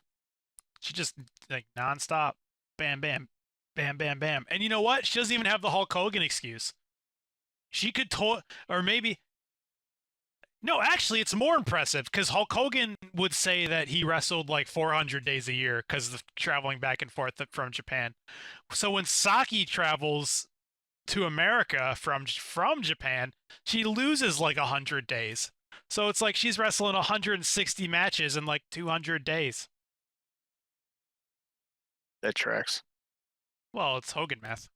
S1: She just like nonstop, bam, bam, bam, bam, bam. And you know what? She doesn't even have the Hulk Hogan excuse. She could or maybe. No, actually, it's more impressive because Hulk Hogan would say that he wrestled like 400 days a year because of traveling back and forth from Japan. So when Saki travels to America from Japan, she loses like 100 days. So it's like she's wrestling 160 matches in like 200 days.
S2: That tracks.
S1: Well, it's Hogan math.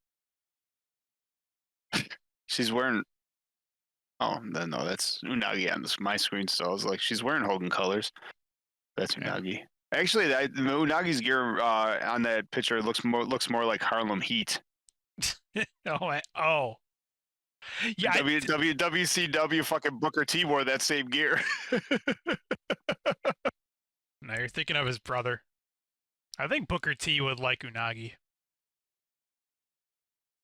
S2: She's wearing. Oh, no, that's Unagi on my screen. So I was like, she's wearing Hogan colors. That's Unagi. Yeah. Actually, Unagi's gear on that picture looks more like Harlem Heat.
S1: Oh. Yeah.
S2: WCW fucking Booker T wore that same gear.
S1: No, you're thinking of his brother. I think Booker T would like Unagi.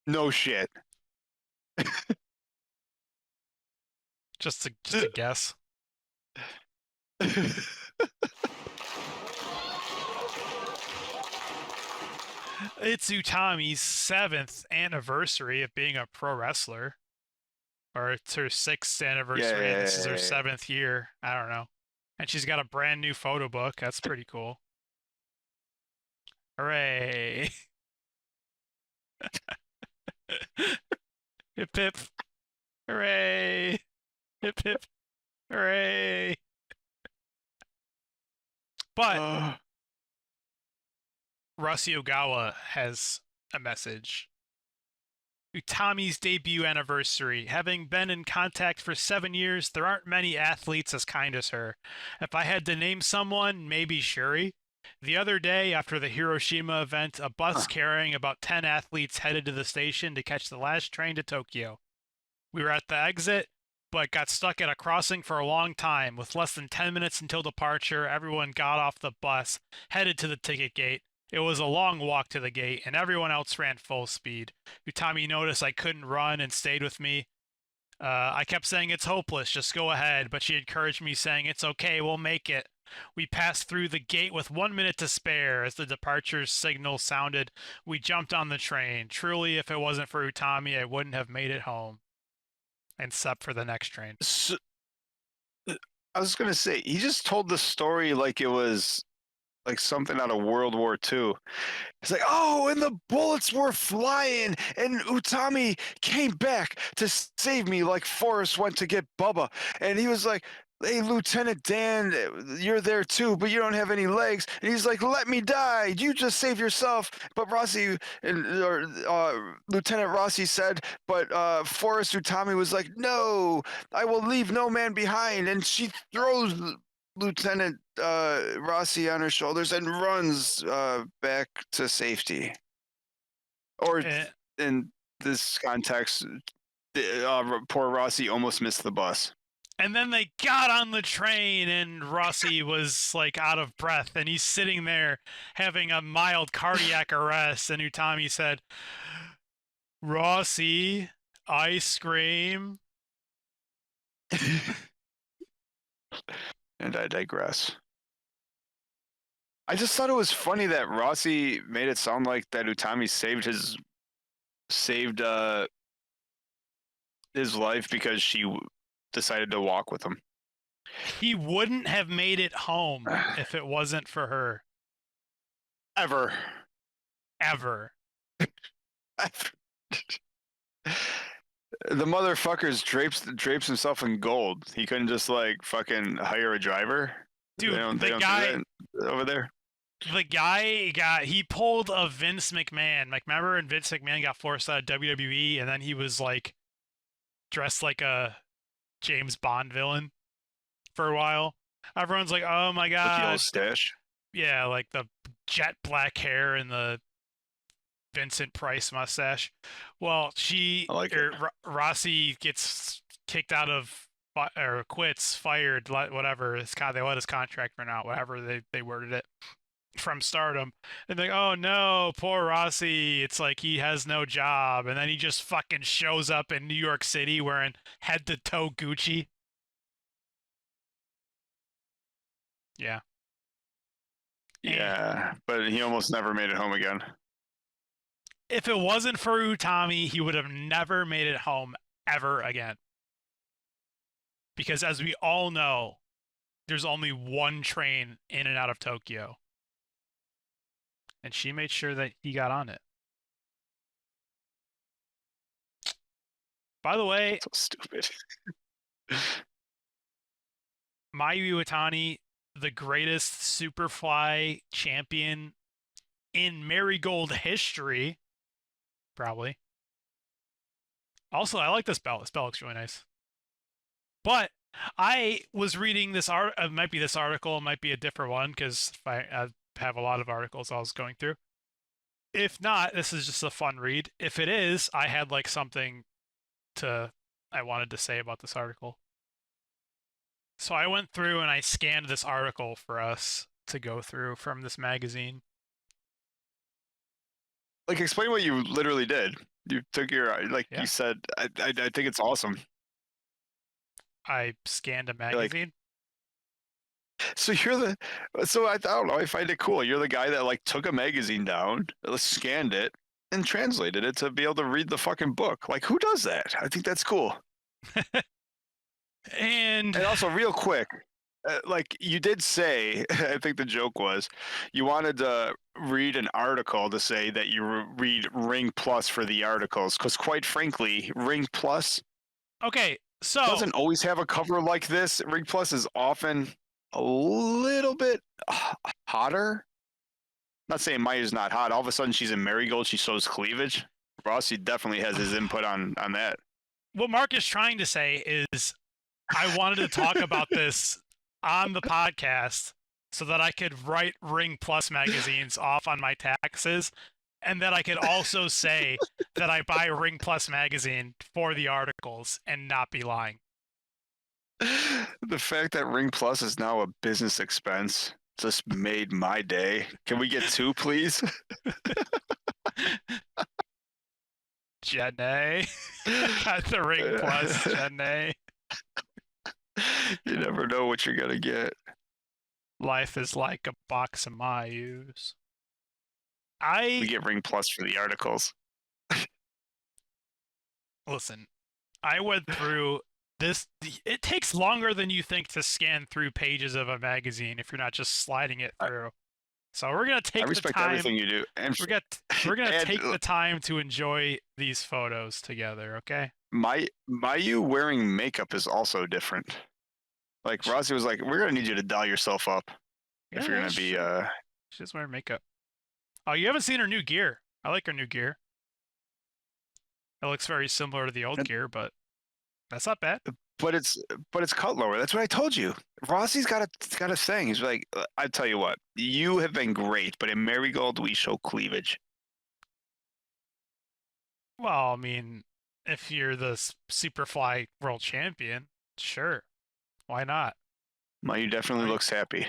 S2: No shit.
S1: Just a guess. It's Utami's 7th anniversary of being a pro wrestler. Or it's her 6th anniversary, and this is her 7th year. I don't know. And she's got a brand new photo book. That's pretty cool. Hooray. Hip hip. Hooray. Hip hip. Hooray. But Rossi Ogawa has a message. Utami's debut anniversary. Having been in contact for 7 years, there aren't many athletes as kind as her. If I had to name someone, maybe Shuri. The other day, after the Hiroshima event, a bus carrying about 10 athletes headed to the station to catch the last train to Tokyo. We were at the exit, but got stuck at a crossing for a long time. With less than 10 minutes until departure, everyone got off the bus, headed to the ticket gate. It was a long walk to the gate, and everyone else ran full speed. Utami noticed I couldn't run and stayed with me. I kept saying it's hopeless, just go ahead, but she encouraged me, saying it's okay, we'll make it. We passed through the gate with 1 minute to spare. As the departure signal sounded, we jumped on the train. Truly, if it wasn't for Utami, I wouldn't have made it home. Except for the next train.
S2: So, I was going to say, he just told the story like it was like something out of World War II. It's like, oh, and the bullets were flying, and Utami came back to save me like Forrest went to get Bubba. And he was like, hey, Lieutenant Dan, you're there too, but you don't have any legs. And he's like, let me die. You just save yourself. But Rossi, Lieutenant Rossi said, but Forrest Utami was like, no, I will leave no man behind. And she throws Lieutenant Rossi on her shoulders and runs back to safety. Or in this context, poor Rossi almost missed the bus.
S1: And then they got on the train, and Rossi was like out of breath, and he's sitting there having a mild cardiac arrest. And Utami said, "Rossi, ice cream."
S2: And I digress. I just thought it was funny that Rossi made it sound like that Utami saved his life because she decided to walk with him.
S1: He wouldn't have made it home if it wasn't for her.
S2: Ever.
S1: Ever.
S2: The motherfucker's drapes himself in gold. He couldn't just like fucking hire a driver.
S1: Dude,
S2: they don't
S1: the
S2: do
S1: guy
S2: that over there.
S1: he pulled a Vince McMahon. Like, remember when Vince McMahon got forced out of WWE, and then he was like dressed like a James Bond villain for a while? Everyone's like, "Oh my
S2: With the
S1: god."
S2: old stash.
S1: Yeah, like the jet black hair and the Vincent Price mustache. Well,
S2: I like it.
S1: Rossi gets kicked out of or quits, fired, whatever. They let his contract run out, whatever they worded it, from Stardom. And they're like, oh no, poor Rossi. It's like he has no job. And then he just fucking shows up in New York City wearing head to toe Gucci. Yeah.
S2: Yeah, but he almost never made it home again.
S1: If it wasn't for Utami, he would have never made it home ever again. Because as we all know, there's only one train in and out of Tokyo. And she made sure that he got on it. By the way,
S2: So stupid.
S1: Mayu Iwatani, the greatest Superfly champion in Marigold history, probably. Also, I like this belt. This belt looks really nice. But I was reading this it might be this article, it might be a different one, because I have a lot of articles I was going through. If not, this is just a fun read. If it is, I had like something I wanted to say about this article. So I went through and I scanned this article for us to go through from this magazine.
S2: Like, explain what you literally did. You took your
S1: Yeah.
S2: you said. I think it's awesome.
S1: I scanned a magazine.
S2: So you're the. So I don't know. I find it cool. You're the guy that like took a magazine down, scanned it, and translated it to be able to read the fucking book. Like, who does that? I think that's cool.
S1: And
S2: also, real quick, like you did say, I think the joke was you wanted to read an article to say that you read Ring Plus for the articles, because quite frankly, Ring Plus
S1: okay, so
S2: doesn't always have a cover like this. Ring Plus is often a little bit hotter. Not saying Maya's not hot. All of a sudden, she's in Marigold. She shows cleavage. Rossi definitely has his input on that.
S1: what Mark is trying to say is I wanted to talk about this on the podcast so that I could write Ring Plus magazines off on my taxes, and that I could also say that I buy Ring Plus magazine for the articles and not be lying.
S2: The fact that Ring Plus is now a business expense just made my day. Can we get 2, please?
S1: Jenny. Got the Ring Plus, Jenny.
S2: You never know what you're going to get.
S1: Life is like a box of Mayus.
S2: We get Ring Plus for the articles.
S1: Listen, I went through this. It takes longer than you think to scan through pages of a magazine if you're not just sliding it through. So we're gonna take
S2: I respect
S1: the time.
S2: everything you do. And
S1: we're gonna take the time to enjoy these photos together, okay?
S2: Mayu wearing makeup is also different. Like Rossi was like, "We're gonna need you to doll yourself up if you're gonna be."
S1: She's wearing makeup. Oh, you haven't seen her new gear. I like her new gear. It looks very similar to the old gear, but that's not bad.
S2: But it's cut lower. That's what I told you. Rossi's got a thing. He's like, I tell you what, you have been great, but in Marigold we show cleavage.
S1: Well, I mean, if you're the Superfly World Champion, sure. Why not?
S2: Mayu definitely
S1: Right.
S2: looks happy.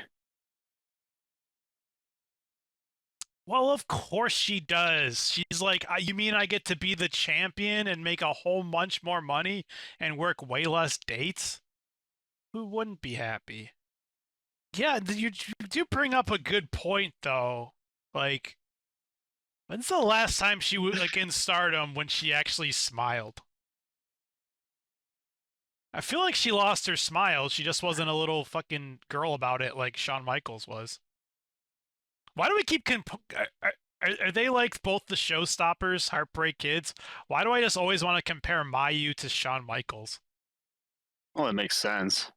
S1: Well, of course she does. She's like, you mean I get to be the champion and make a whole bunch more money and work way less dates? Who wouldn't be happy? Yeah, you do bring up a good point, though. Like, when's the last time she was like in Stardom when she actually smiled? I feel like she lost her smile. She just wasn't a little fucking girl about it like Shawn Michaels was. Why do we keep are they like both the showstoppers, Heartbreak Kids? Why do I just always want to compare Mayu to Shawn Michaels?
S2: Well, it makes sense.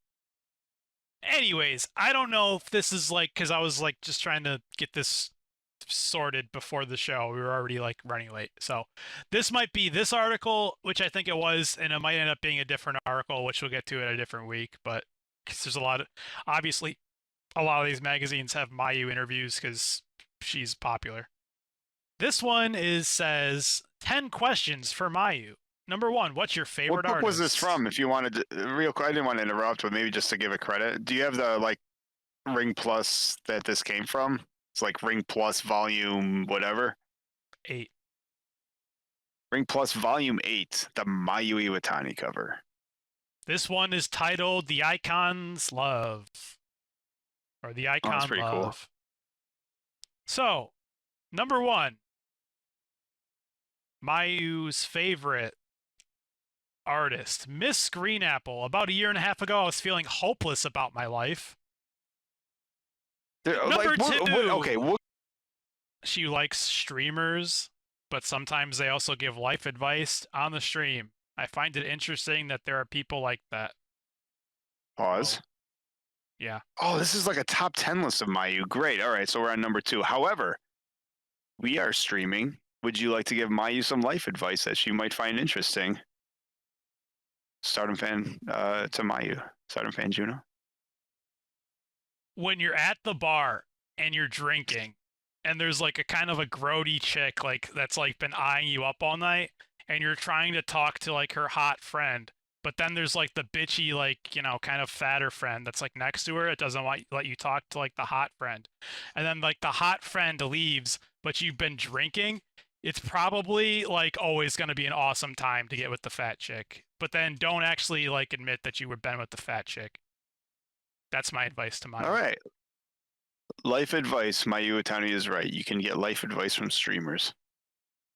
S1: Anyways, I don't know if this is like because I was like just trying to get this sorted before the show. We were already like running late. So this might be this article, which I think it was, and it might end up being a different article, which we'll get to in a different week. But because there's a lot of obviously a lot of these magazines have Mayu interviews because she's popular. This one says 10 questions for Mayu. Number 1, what's your favorite
S2: What book
S1: artist?
S2: was this from? If you wanted to, real quick, I didn't want to interrupt, but maybe just to give it credit. Do you have the like Ring Plus that this came from? It's like Ring Plus Volume whatever.
S1: 8.
S2: Ring Plus Volume 8, the Mayu Iwatani cover.
S1: This one is titled The Icon's Love. Or The Icon
S2: that's pretty
S1: Love.
S2: cool.
S1: So, number 1. Mayu's favorite artist, Miss Green Apple. About a year and a half ago, I was feeling hopeless about my life. Number 2. She likes streamers, but sometimes they also give life advice on the stream. I find it interesting that there are people like that.
S2: Pause.
S1: Oh. Yeah.
S2: Oh, this is like a top 10 list of Mayu. Great. All right, so we're on number 2. However, we are streaming. Would you like to give Mayu some life advice that she might find interesting? Stardom fan to Mayu. Stardom fan Juno.
S1: When you're at the bar and you're drinking, and there's like a kind of a grody chick like that's like been eyeing you up all night, and you're trying to talk to like her hot friend, but then there's like the bitchy like kind of fatter friend that's like next to her. It doesn't let you talk to like the hot friend, and then like the hot friend leaves, but you've been drinking. It's probably like always going to be an awesome time to get with the fat chick, but then don't actually like admit that you were been with the fat chick. That's my advice to Mayu.
S2: All right. Life advice. Mayu Iwatani is right. You can get life advice from streamers.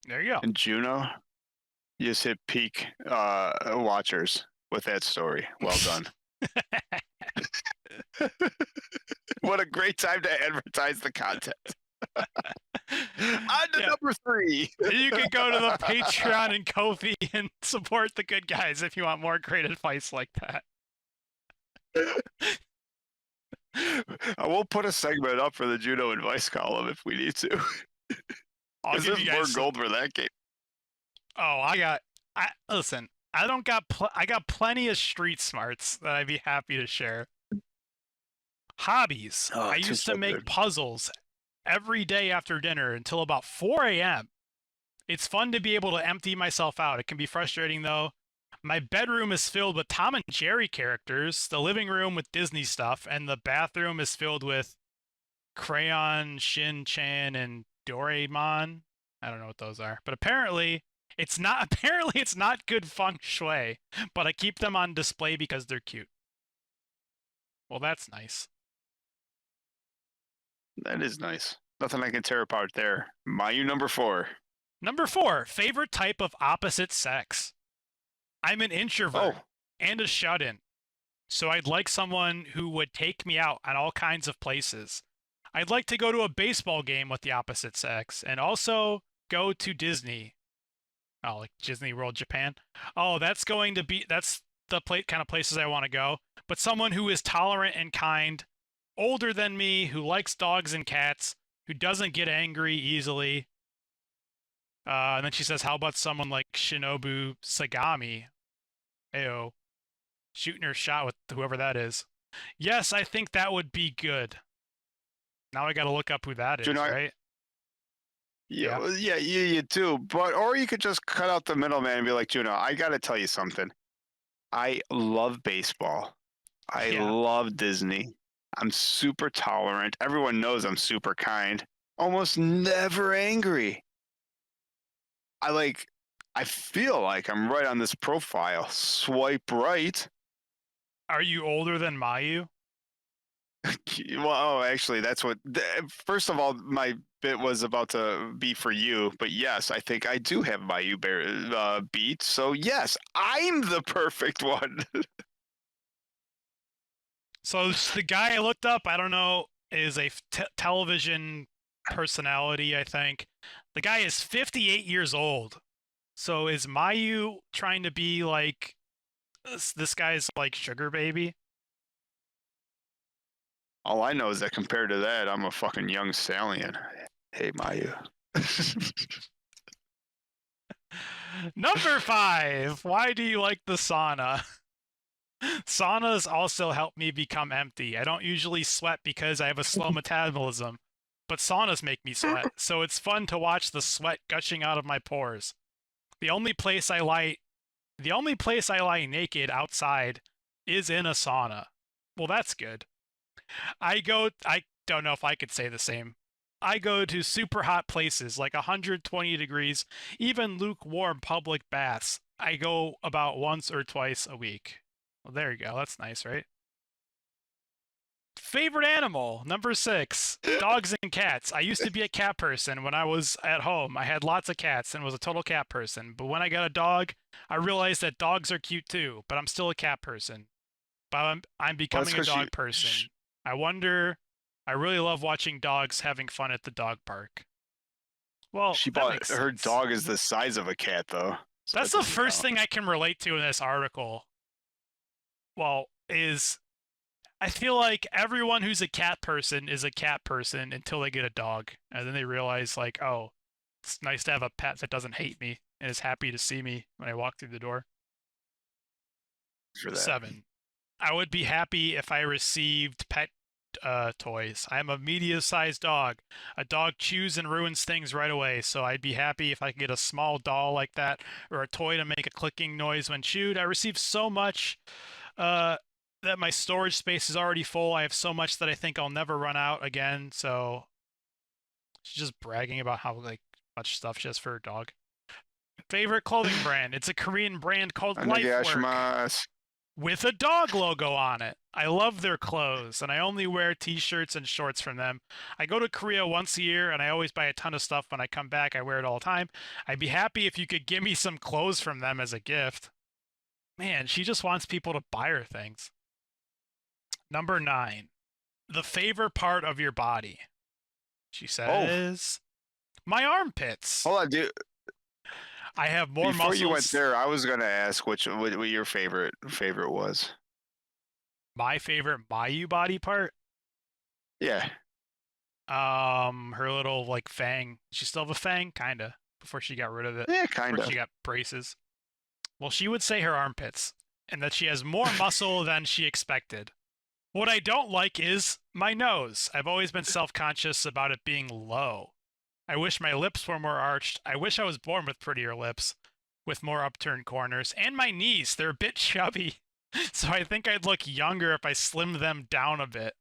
S1: There you go.
S2: And Juno, you just hit peak watchers with that story. Well done. What a great time to advertise the content. On to number 3.
S1: You can go to the Patreon and Ko-fi and support the good guys if you want more great advice like that.
S2: I will put a segment up for the Juno advice column if we need to.
S1: I'll give you guys
S2: more gold for that game.
S1: Oh, listen. I got plenty of street smarts that I'd be happy to share. Hobbies. I used to make puzzles every day after dinner until about 4 a.m. It's fun to be able to empty myself out. It can be frustrating though. My bedroom is filled with Tom and Jerry characters, the living room with Disney stuff, and the bathroom is filled with Crayon, Shin-Chan, and Doraemon. I don't know what those are, but apparently it's not good feng shui, but I keep them on display because they're cute. Well, that's nice.
S2: That is nice. Nothing I can tear apart there. Mayu number 4.
S1: Number 4, favorite type of opposite sex. I'm an introvert and a shut-in, so I'd like someone who would take me out on all kinds of places. I'd like to go to a baseball game with the opposite sex and also go to Disney. Oh, like Disney World Japan. Oh, that's the kind of places I want to go. But someone who is tolerant and kind, older than me, who likes dogs and cats, who doesn't get angry easily. And then she says, how about someone like Shinobu Sagami? Ayo. Shooting her shot with whoever that is. Yes, I think that would be good. Now I gotta look up who that is, right?
S2: Yeah, you do. But or you could just cut out the middleman and be like, Juno, I gotta tell you something. I love baseball. I
S1: Yeah.
S2: love Disney. I'm super tolerant. Everyone knows I'm super kind. Almost never angry. I like I feel like I'm right on this profile. Swipe right.
S1: Are you older than Mayu?
S2: Well, oh, actually, that's what. First of all, my bit was about to be for you, but yes, I think I do have my Uber beat. So yes, I'm the perfect one.
S1: So the guy I looked up, I don't know, is a television personality, I think. The guy is 58 years old. So is Mayu trying to be like this guy's like sugar baby?
S2: All I know is that compared to that, I'm a fucking young stallion. Hey, Mayu.
S1: Number 5. Why do you like the sauna? Saunas also help me become empty. I don't usually sweat because I have a slow metabolism, but saunas make me sweat, so it's fun to watch the sweat gushing out of my pores. The only place I lie the only place I lie naked outside is in a sauna. Well, that's good. I don't know if I could say the same. I go to super hot places like 120 degrees, even lukewarm public baths. I go about once or twice a week. Well, there you go. That's nice, right? Favorite animal, number 6. Dogs and cats. I used to be a cat person when I was at home. I had lots of cats and was a total cat person. But when I got a dog, I realized that dogs are cute too, but I'm still a cat person. But I'm
S2: Well, that's
S1: becoming a
S2: because
S1: dog person. I wonder, I really love watching dogs having fun at the dog park. Well,
S2: she
S1: that
S2: bought
S1: makes
S2: her
S1: sense.
S2: dog is the size of a cat though, so
S1: That's
S2: that
S1: the
S2: doesn't
S1: first
S2: count.
S1: thing I can relate to in this article. Well, is I feel like everyone who's a cat person is a cat person until they get a dog. And then they realize, like, oh, it's nice to have a pet that doesn't hate me and is happy to see me when I walk through the door.
S2: For that.
S1: 7. I would be happy if I received pet toys. I am a medium-sized dog. A dog chews and ruins things right away, so I'd be happy if I could get a small doll like that or a toy to make a clicking noise when chewed. I receive so much uh, that my storage space is already full. I have so much that I think I'll never run out again. So she's just bragging about how like much stuff she has for her dog. Favorite clothing brand? It's a Korean brand called Lifework
S2: Onegaishimasu.
S1: with a dog logo on it. I love their clothes, and I only wear t-shirts and shorts from them. I go to Korea once a year, and I always buy a ton of stuff when I come back. I wear it all the time. I'd be happy if you could give me some clothes from them as a gift. Man, she just wants people to buy her things. Number 9. The favorite part of your body. She
S2: Oh,
S1: says, my armpits.
S2: hold on, dude.
S1: I have more
S2: Before you went
S1: muscles.
S2: there, I was gonna ask what your favorite was.
S1: My favorite Mayu body part.
S2: Yeah,
S1: Her little like fang. She still have a fang, kinda, before she got rid of it.
S2: yeah,
S1: Before
S2: kind of.
S1: she got braces. Well, she would say her armpits, and that she has more muscle than she expected. What I don't like is my nose. I've always been self-conscious about it being low. I wish my lips were more arched. I wish I was born with prettier lips, with more upturned corners. And my knees, they're a bit chubby. So I think I'd look younger if I slimmed them down a bit.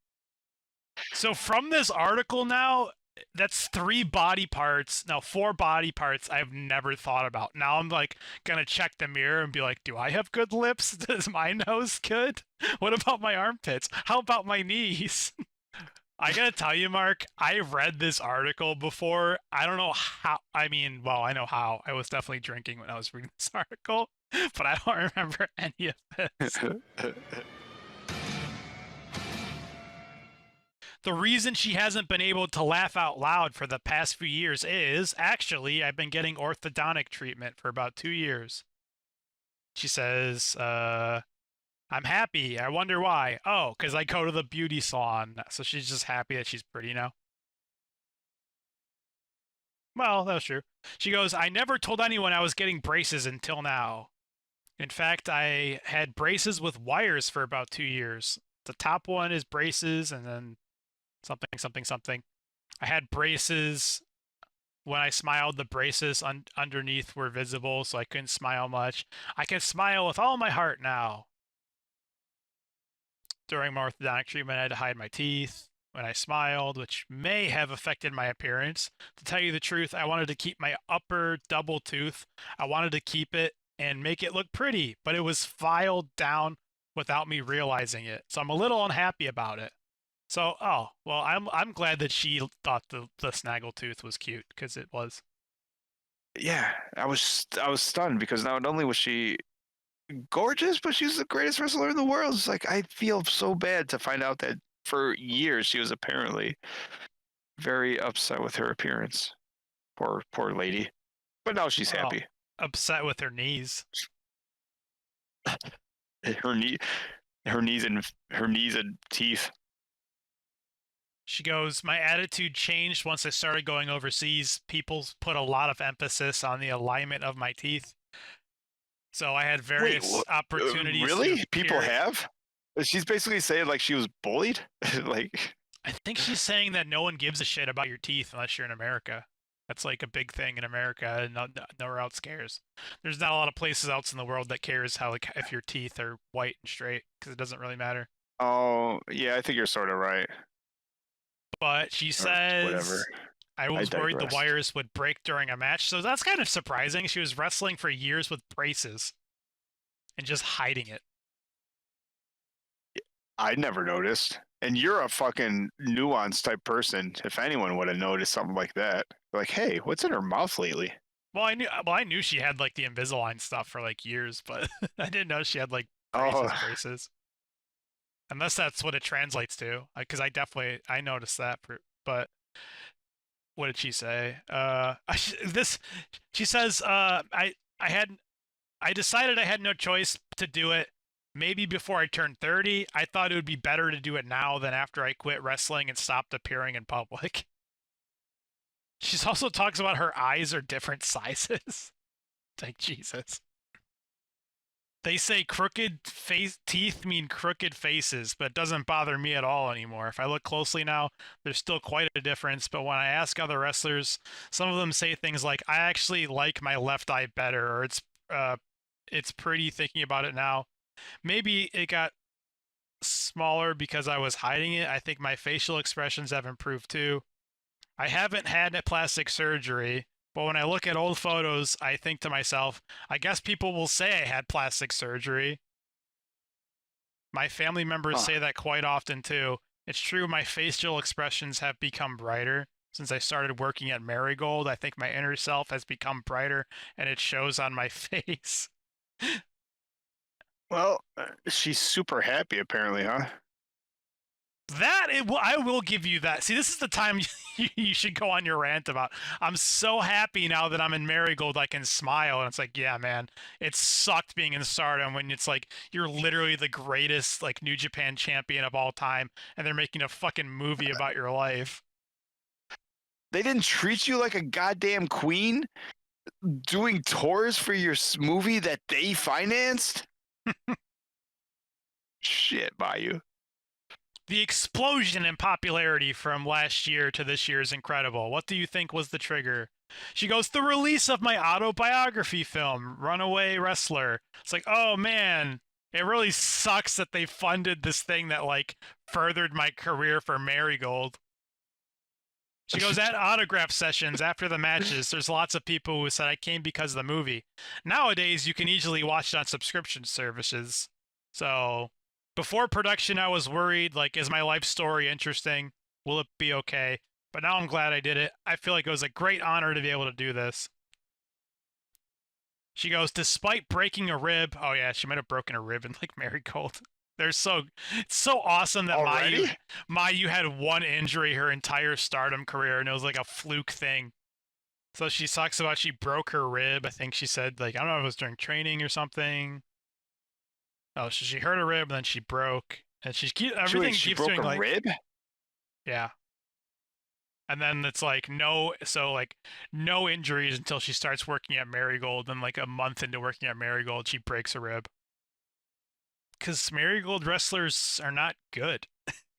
S1: So from this article now, that's 3 body parts. Now 4 body parts I've never thought about. Now I'm like gonna check the mirror and be like, do I have good lips? Is my nose good? What about my armpits? How about my knees? I gotta tell you, Mark, I read this article before. I don't know how. I mean, well, I know how. I was definitely drinking when I was reading this article, but I don't remember any of this. The reason she hasn't been able to laugh out loud for the past few years is actually, I've been getting orthodontic treatment for about 2 years. She says, I'm happy. I wonder why. Oh, because I go to the beauty salon. So she's just happy that she's pretty now. Well, that was true. She goes, I never told anyone I was getting braces until now. In fact, I had braces with wires for about 2 years. The top one is braces and then something, something, something. I had braces. When I smiled, the braces underneath were visible, so I couldn't smile much. I can smile with all my heart now. during my orthodontic treatment, I had to hide my teeth when I smiled, which may have affected my appearance. To tell you the truth, I wanted to keep my upper double tooth. I wanted to keep it and make it look pretty, but it was filed down without me realizing it. So I'm a little unhappy about it. So, oh, well, I'm glad that she thought the snaggle tooth was cute because it was.
S2: Yeah, I was stunned because not only was she gorgeous, but she's the greatest wrestler in the world. It's like I feel so bad to find out that for years she was apparently very upset with her appearance. Poor lady. But now she's
S1: Well,
S2: happy.
S1: upset with her knees.
S2: Her knee, her knees and teeth.
S1: She goes, my attitude changed once I started going overseas. People put a lot of emphasis on the alignment of my teeth. So I had
S2: Wait,
S1: various opportunities to
S2: really? People
S1: appear.
S2: have? She's basically saying like she was bullied. Like,
S1: I think she's saying that no one gives a shit about your teeth unless you're in America. That's like a big thing in America, and nowhere else cares. There's not a lot of places else in the world that cares how like if your teeth are white and straight because it doesn't really matter.
S2: oh yeah, I think you're sort of right.
S1: But she
S2: Or whatever.
S1: says I
S2: I
S1: was worried the
S2: digress.
S1: wires would break during a match, so that's kind of surprising. She was wrestling for years with braces and just hiding it.
S2: I never noticed. And you're a fucking nuanced type person. If anyone would have noticed something like that, like, hey, what's in her mouth lately?
S1: Well, I knew she had like the Invisalign stuff for like years, but I didn't know she had like
S2: Oh,
S1: braces. Unless that's what it translates to, because I noticed that. But what did she say? This she says I decided I had no choice to do it. Maybe before I turned 30, I thought it would be better to do it now than after I quit wrestling and stopped appearing in public. She also talks about her eyes are different sizes. Like Jesus. They say crooked face teeth mean crooked faces, but it doesn't bother me at all anymore. If I look closely now, there's still quite a difference. But when I ask other wrestlers, some of them say things like, "I actually like my left eye better," or it's pretty thinking about it now. Maybe it got smaller because I was hiding it. I think my facial expressions have improved too. I haven't had a plastic surgery, but when I look at old photos, I think to myself, I guess people will say I had plastic surgery. My family members
S2: huh.
S1: say that quite often too. It's true, my facial expressions have become brighter. Since I started working at Marigold, I think my inner self has become brighter and it shows on my face.
S2: Well, she's super happy apparently, huh?
S1: I will give you that. See, this is the time you should go on your rant about. I'm so happy now that I'm in Marigold. I can smile, and it's like, yeah, man, it sucked being in Stardom when it's like you're literally the greatest like New Japan champion of all time, and they're making a fucking movie about your life.
S2: They didn't treat you like a goddamn queen doing tours for your movie that they financed? Shit, Bayou.
S1: The explosion in popularity from last year to this year is incredible. What do you think was the trigger? She goes, the release of my autobiography film, Runaway Wrestler. It's like, oh man, it really sucks that they funded this thing that like furthered my career for Marigold. She goes, at autograph sessions after the matches, there's lots of people who said I came because of the movie. Nowadays, you can easily watch it on subscription services. So before production, I was worried, like, is my life story interesting? Will it be okay? But now I'm glad I did it. I feel like it was a great honor to be able to do this. She goes, despite breaking a rib. Oh yeah, she might have broken a rib in like Marigold. It's so awesome that
S2: Already?
S1: Mayu had one injury her entire Stardom career, and it was like a fluke thing. So she talks about she broke her rib. I think she said like I don't know if it was during training or something. Oh, so she hurt her rib, and then she broke, and everything
S2: She
S1: keeps
S2: broke
S1: doing
S2: a
S1: like
S2: rib?
S1: yeah. And then it's like no injuries until she starts working at Marigold. And like a month into working at Marigold, she breaks a rib. Because Marigold wrestlers are not good.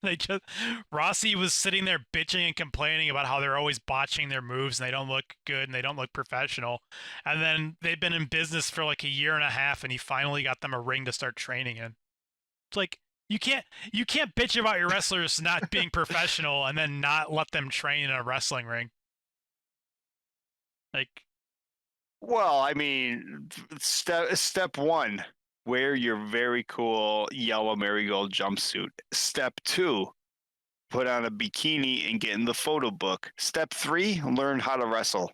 S1: They just Rossi was sitting there bitching and complaining about how they're always botching their moves and they don't look good and they don't look professional. And then they've been in business for like a year and a half and he finally got them a ring to start training in. It's like You can't bitch about your wrestlers not being professional and then not let them train in a wrestling ring. Like,
S2: Well, I mean, step one, wear your very cool yellow marigold jumpsuit. Step two, put on a bikini and get in the photo book. Step three, learn how to wrestle.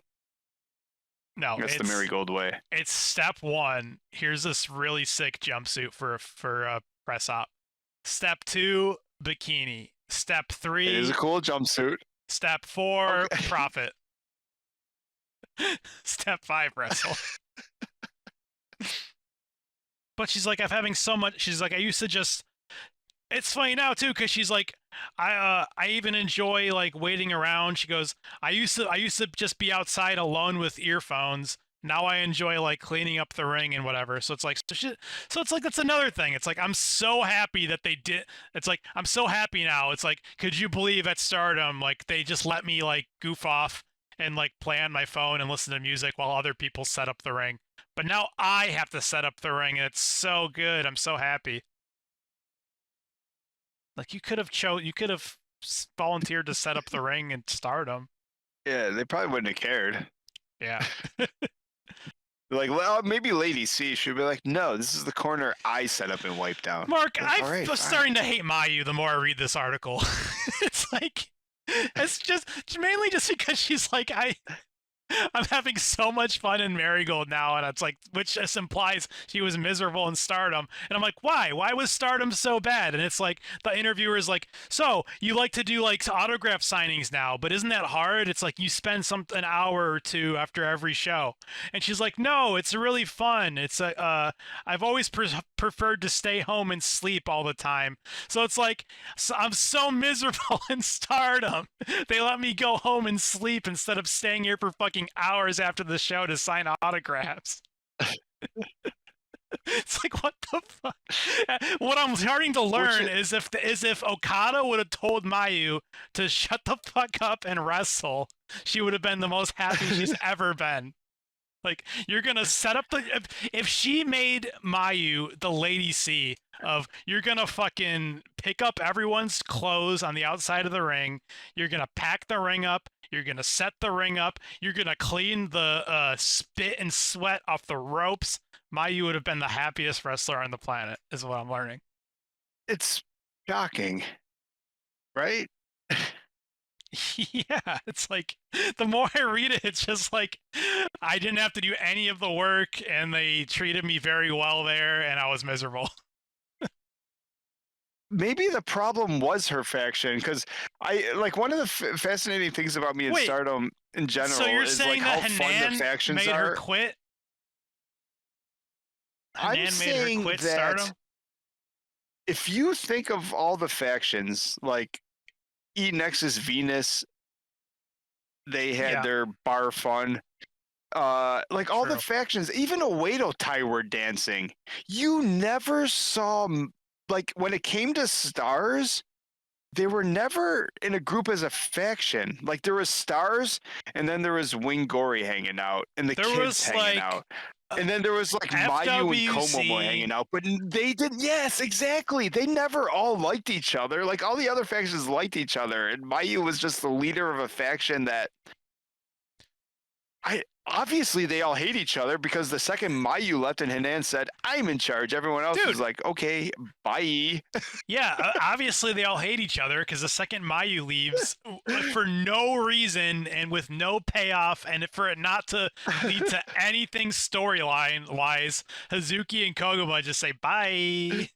S1: no,
S2: That's the marigold way.
S1: It's step one. Here's this really sick jumpsuit for a press op. Step two, bikini. Step three,
S2: It is a cool jumpsuit.
S1: Step four,
S2: Okay.
S1: profit. Step five, wrestle. But she's like, I'm having so much. She's like, I used to just. It's funny now too, because she's like, I even enjoy like waiting around. She goes, I used to just be outside alone with earphones. Now I enjoy like cleaning up the ring and whatever. So it's like, so it's like that's another thing. It's like I'm so happy that they did. It's like I'm so happy now. It's like, could you believe at Stardom like they just let me like goof off and like play on my phone and listen to music while other people set up the ring. But now I have to set up the ring, and it's so good. I'm so happy. Like you could have volunteered to set up the ring and Stardom.
S2: Yeah, they probably wouldn't have cared.
S1: Yeah.
S2: Like, well, maybe Lady C should be like, no, this is the corner I set up and wiped down.
S1: Mark,
S2: Like,
S1: I'm
S2: right,
S1: starting to hate Mayu the more I read this article. It's like, it's just mainly just because she's like, I'm having so much fun in Marigold now, and it's like, which just implies she was miserable in Stardom. And I'm like, why? Why was Stardom so bad? And it's like the interviewer is like, so you like to do like autograph signings now, but isn't that hard? It's like you spend an hour or two after every show. And she's like, no, it's really fun. It's I've always preferred to stay home and sleep all the time. So it's like, I'm so miserable in Stardom. They let me go home and sleep instead of staying here for fucking hours after the show to sign autographs. It's like, what the fuck? What I'm starting to learn is if Okada would have told Mayu to shut the fuck up and wrestle, she would have been the most happy she's ever been. Like, you're gonna set up the if she made Mayu the Lady C of you're gonna fucking pick up everyone's clothes on the outside of the ring, you're gonna pack the ring up, you're gonna set the ring up, you're gonna clean the spit and sweat off the ropes. Mayu would have been the happiest wrestler on the planet, is what I'm learning.
S2: It's shocking, right?
S1: Yeah, it's like the more I read it, it's just like I didn't have to do any of the work, and they treated me very well there, and I was miserable.
S2: Maybe the problem was her faction, because I like one of the fascinating things about me in Stardom in general
S1: so you're
S2: is
S1: saying
S2: like how
S1: that
S2: fun
S1: Hanan
S2: the factions
S1: made
S2: are.
S1: her quit?
S2: I'm
S1: Hanan made
S2: saying
S1: her quit
S2: that
S1: Stardom?
S2: if you think of all the factions, like E Nexus Venus, they had their bar fun. Like all the factions, even Oedo Tai were dancing. You never saw, like when it came to stars, they were never in a group as a faction. Like there was stars, and then there was Wing Gory hanging out, and the kids hanging out. And then there was like Mayu and Komomo hanging out, but they didn't. Yes, exactly. They never all liked each other. Like all the other factions liked each other, and Mayu was just the leader of a faction that obviously they all hate each other, because the second Mayu left and Hanan said, I'm in charge, everyone else was like, okay, bye.
S1: Yeah, obviously they all hate each other, because the second Mayu leaves for no reason and with no payoff, and for it not to lead to anything storyline wise, Hazuki and Koguma just say bye.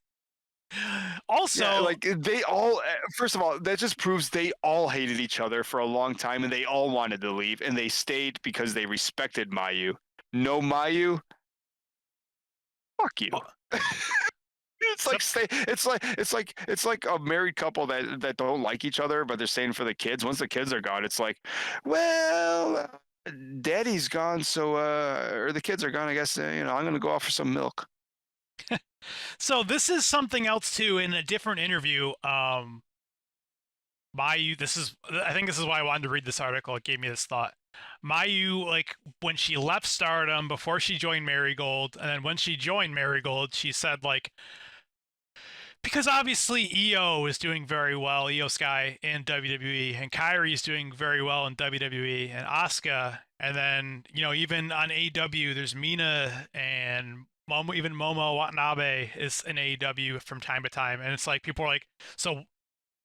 S1: Also,
S2: like they all, first of all, that just proves they all hated each other for a long time, and they all wanted to leave, and they stayed because they respected Mayu. No Mayu, fuck you. It's like a married couple that don't like each other, but they're staying for the kids. Once the kids are gone, it's like, well, daddy's gone, so or the kids are gone, I guess, I'm gonna go out for some milk.
S1: So this is something else too. In a different interview, Mayu, I think this is why I wanted to read this article. It gave me this thought. Mayu, like when she left Stardom before she joined Marigold, and then when she joined Marigold, she said like because obviously EO is doing very well, EO Sky in WWE, and Kyrie is doing very well in WWE, and Asuka, and then even on AEW, there's Mina and Momo, even Momo Watanabe is in AEW from time to time, and it's like people are like, so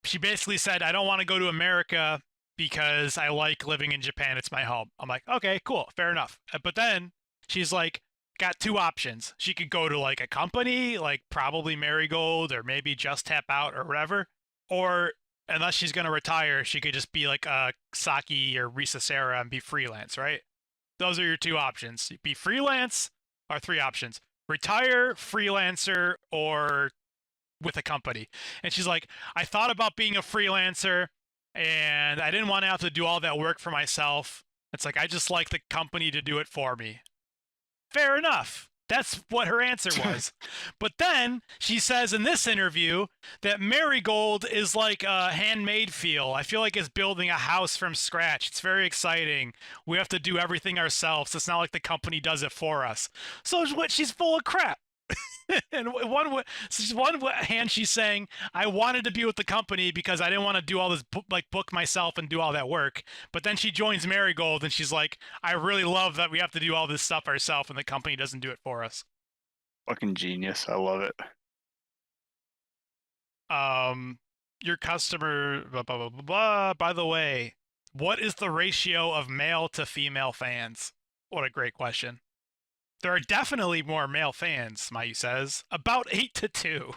S1: she basically said, I don't want to go to America because I like living in Japan. It's my home. I'm like, okay, cool, fair enough. But then she's like, got two options. She could go to like a company, like probably Marigold or maybe Just Tap Out or whatever. Or unless she's going to retire, she could just be like a Saki or Risa Sarah and be freelance, right? Those are your two options. Be freelance are three options. Retire, freelancer, or with a company. And she's like, I thought about being a freelancer and I didn't want to have to do all that work for myself. It's like, I just like the company to do it for me. Fair enough. That's what her answer was. But then she says in this interview that Marigold is like a handmade feel. I feel like it's building a house from scratch. It's very exciting. We have to do everything ourselves. It's not like the company does it for us. So she's full of crap. And one hand she's saying, I wanted to be with the company because I didn't want to do all this book myself and do all that work. But then she joins Marigold and she's like, I really love that we have to do all this stuff ourselves and the company doesn't do it for us.
S2: Fucking genius. I love it.
S1: Your customer blah blah blah blah blah. By the way, what is the ratio of male to female fans? What a great question. There are definitely more male fans, Mayu says. About 8-2.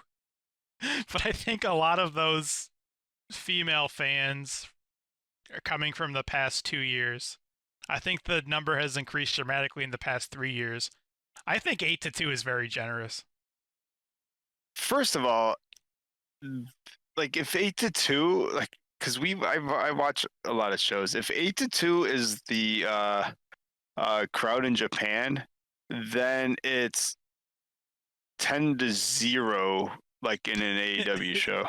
S1: But I think a lot of those female fans are coming from the past 2 years. I think the number has increased dramatically in the past 3 years. I think 8-2 is very generous.
S2: First of all, like if 8-2, like because I watch a lot of shows. If 8-2 is the crowd in Japan, then it's 10-0, like in an AEW show.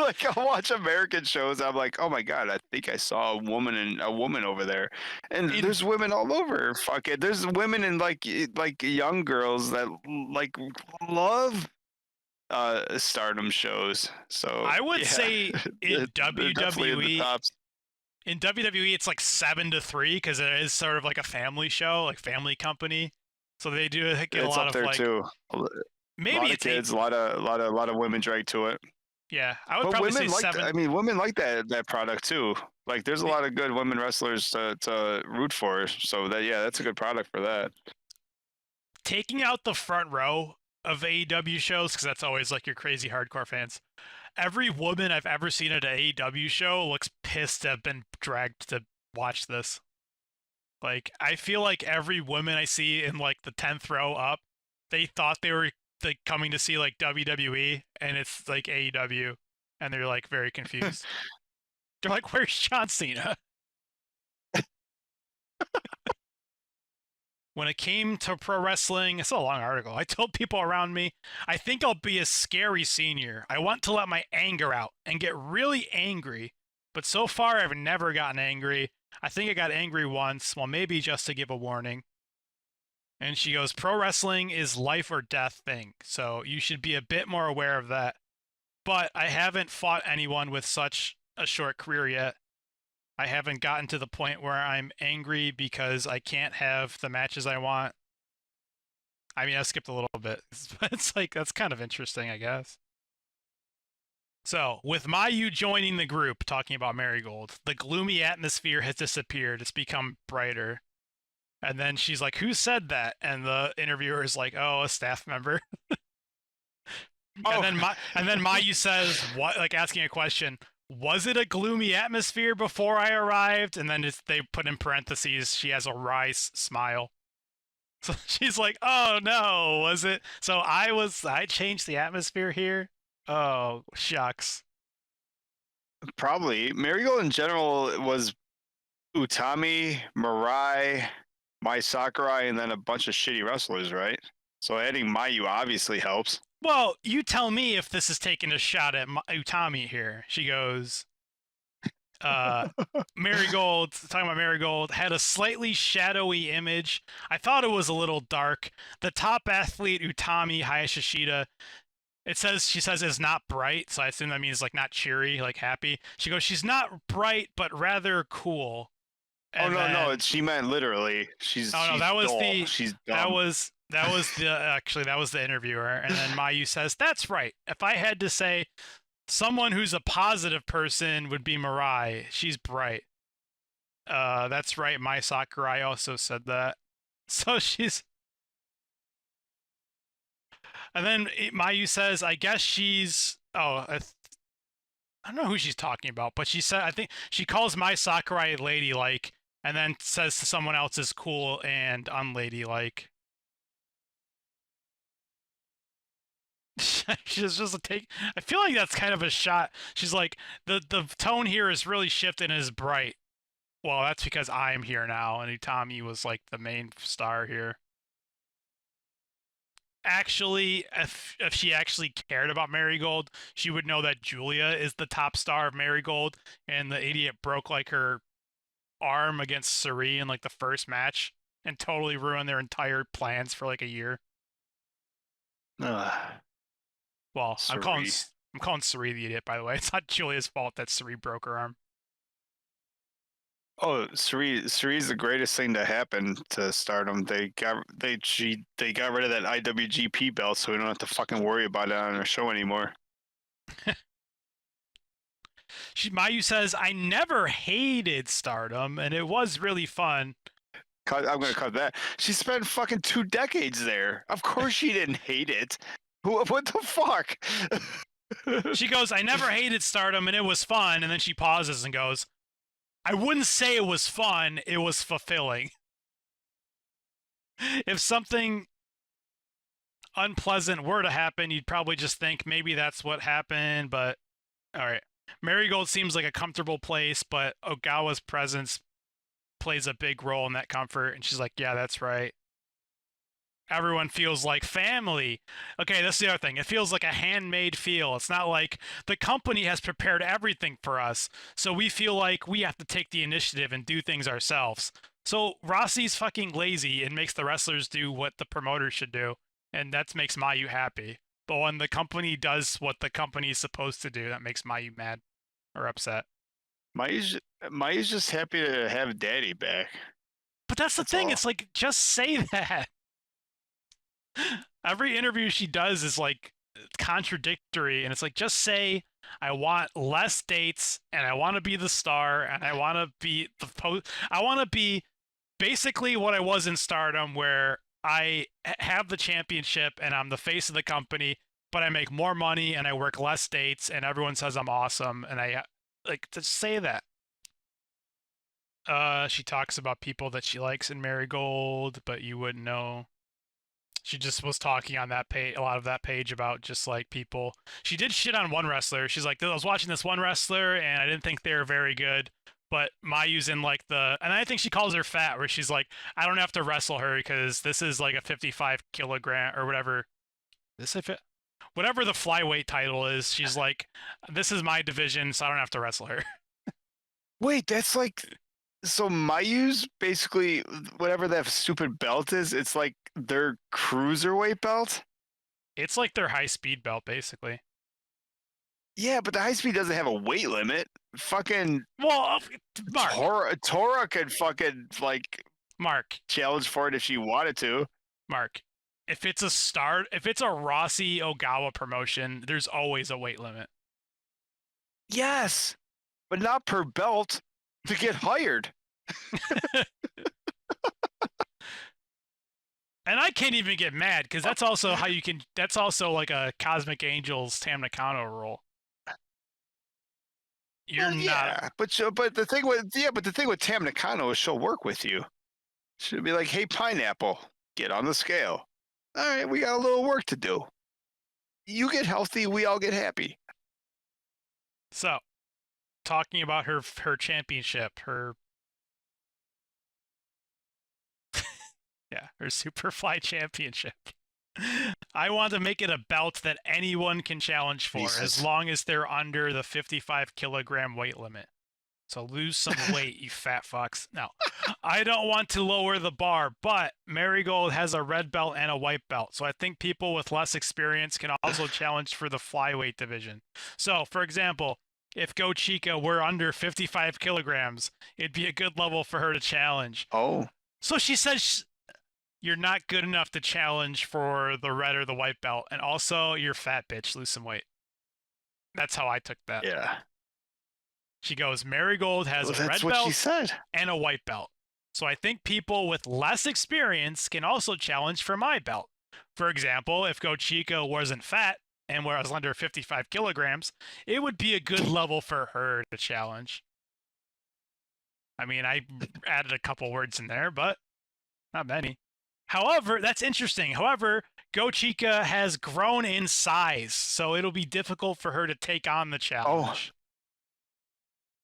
S2: like I'll watch American shows. I'm like, oh my god, I think I saw a woman over there, and there's women all over. Fuck it, there's women and like young girls that like love Stardom shows. So
S1: I would say in
S2: WWE.
S1: In WWE, it's like 7-3 because it is sort of like a family show, like family company. So they do get a lot
S2: up there
S1: of like
S2: too.
S1: Maybe
S2: a lot of
S1: it's
S2: kids, a lot of women drag to it.
S1: Yeah, I would probably say 7.
S2: I mean, women like that product too. Like, there's a lot of good women wrestlers to root for. So that's a good product for that.
S1: Taking out the front row of AEW shows, because that's always like your crazy hardcore fans. Every woman I've ever seen at an AEW show looks pissed to have been dragged to watch this. Like, I feel like every woman I see in like the 10th row up, they thought they were like coming to see like WWE, and it's like AEW, and they're like very confused. They're like, "Where's John Cena?" When it came to pro wrestling, it's a long article. I told people around me, I think I'll be a scary senior. I want to let my anger out and get really angry, but so far I've never gotten angry. I think I got angry once, well, maybe just to give a warning. And she goes, pro wrestling is life or death thing, so you should be a bit more aware of that. But I haven't fought anyone with such a short career yet. I haven't gotten to the point where I'm angry because I can't have the matches I want. I mean, I skipped a little bit, but it's like, that's kind of interesting, I guess. So, with Mayu joining the group, talking about Marigold, the gloomy atmosphere has disappeared. It's become brighter. And then she's like, who said that? And the interviewer is like, oh, a staff member. And then Mayu says, what, like asking a question, was it a gloomy atmosphere before I arrived? And then they put in parentheses, she has a wry smile. So she's like, oh no, was it? So I changed the atmosphere here? Oh, shucks.
S2: Probably. Marigold in general was Utami, Mirai, Mai Sakurai, and then a bunch of shitty wrestlers, right? So adding Mayu obviously helps.
S1: Well, you tell me if this is taking a shot at Utami here. She goes, Marigold, talking about Marigold, had a slightly shadowy image. I thought it was a little dark. The top athlete, Utami Hayashishita, It says she says is not bright, so I assume that means like not cheery, like happy. She goes, she's not bright, but rather cool.
S2: Oh
S1: And
S2: no, no,
S1: then
S2: she meant literally.
S1: oh no,
S2: She's
S1: that was
S2: dull.
S1: the
S2: She's
S1: that
S2: dumb.
S1: was that was the actually that was the interviewer. And then Mayu says, "That's right. If I had to say someone who's a positive person would be Mirai. She's bright." That's right. My Sakurai also said that. So she's and then Mayu says, "I guess she's I don't know who she's talking about, but she said I think she calls my Sakurai ladylike, and then says to someone else is cool and unladylike." She's just a take. I feel like that's kind of a shot. She's like the tone here is really shifted and is bright. Well, that's because I'm here now, and Utami was like the main star here. Actually, if she actually cared about Marigold, she would know that Julia is the top star of Marigold, and the idiot broke like her arm against Suri in like the first match and totally ruined their entire plans for like a year.
S2: Ugh,
S1: Well,
S2: Suri.
S1: I'm calling Suri the idiot, by the way. It's not Julia's fault that Suri broke her arm.
S2: Oh, Suri's the greatest thing to happen to Stardom. They got rid of that IWGP belt, so we don't have to fucking worry about it on our show anymore.
S1: Mayu says, "I never hated Stardom, and it was really fun."
S2: I'm gonna cut that. She spent fucking 2 decades there. Of course she didn't hate it. What the fuck?
S1: She goes, "I never hated Stardom, and it was fun." And then she pauses and goes, "I wouldn't say it was fun. It was fulfilling." If something unpleasant were to happen, you'd probably just think maybe that's what happened. But all right, Marigold seems like a comfortable place, but Ogawa's presence plays a big role in that comfort. And she's like, "Yeah, that's right. Everyone feels like family." Okay, that's the other thing. It feels like a handmade feel. It's not like the company has prepared everything for us, so we feel like we have to take the initiative and do things ourselves. So Rossi's fucking lazy and makes the wrestlers do what the promoters should do, and that makes Mayu happy. But when the company does what the company is supposed to do, that makes Mayu mad or upset.
S2: Mayu's, Mayu's just happy to have Daddy back.
S1: But that's the
S2: That's
S1: thing.
S2: all.
S1: It's like just say that. Every interview she does is like contradictory, and it's like just say I want less dates and I want to be the star and I want to be I want to be basically what I was in Stardom, where I have the championship and I'm the face of the company, but I make more money and I work less dates and everyone says I'm awesome, and I like to say that. She talks about people that she likes in Marigold, but you wouldn't know. She just was talking on that page, a lot of that page about just like people. She did shit on one wrestler. She's like, I was watching this one wrestler and I didn't think they were very good. But Mayu's in like and I think she calls her fat, where she's like, I don't have to wrestle her because this is like a 55 kilogram or whatever. This if it, whatever the flyweight title is. She's like, this is my division, so I don't have to wrestle her.
S2: Wait, that's like so Mayu's basically whatever that stupid belt is. It's like their cruiserweight belt.
S1: It's like their high speed belt, basically.
S2: Yeah, but the high speed doesn't have a weight limit. Fucking
S1: Well, Mark,
S2: Tora could fucking like
S1: Mark,
S2: challenge for it if she wanted to.
S1: Mark, if it's a Rossi Ogawa promotion, there's always a weight limit.
S2: Yes, but not per belt to get hired.
S1: And I can't even get mad because that's also how you can. That's also like a Cosmic Angels Tam Nakano rule. You're
S2: Well,
S1: not.
S2: yeah, but the thing with Tam Nakano is she'll work with you. She'll be like, "Hey, pineapple, get on the scale. All right, we got a little work to do. You get healthy, we all get happy."
S1: So, talking about her championship, her yeah, her Superfly championship. I want to make it a belt that anyone can challenge for,
S2: Jesus.
S1: as long as they're under the 55 kilogram weight limit. So lose some weight, you fat fucks. No, I don't want to lower the bar, but Marigold has a red belt and a white belt. So I think people with less experience can also challenge for the flyweight division. So, for example, if Go Chica were under 55 kilograms, it'd be a good level for her to challenge.
S2: Oh.
S1: So she says you're not good enough to challenge for the red or the white belt. And also, you're fat, bitch. Lose some weight. That's how I took that.
S2: Yeah.
S1: She goes, Marigold has a red
S2: That's what
S1: belt
S2: she said.
S1: and a white belt. So I think people with less experience can also challenge for my belt. For example, if Go Chica wasn't fat and was under 55 kilograms, it would be a good level for her to challenge. I mean, I added a couple words in there, but not many. However, that's interesting. However, Go Chica has grown in size, so it'll be difficult for her to take on the challenge.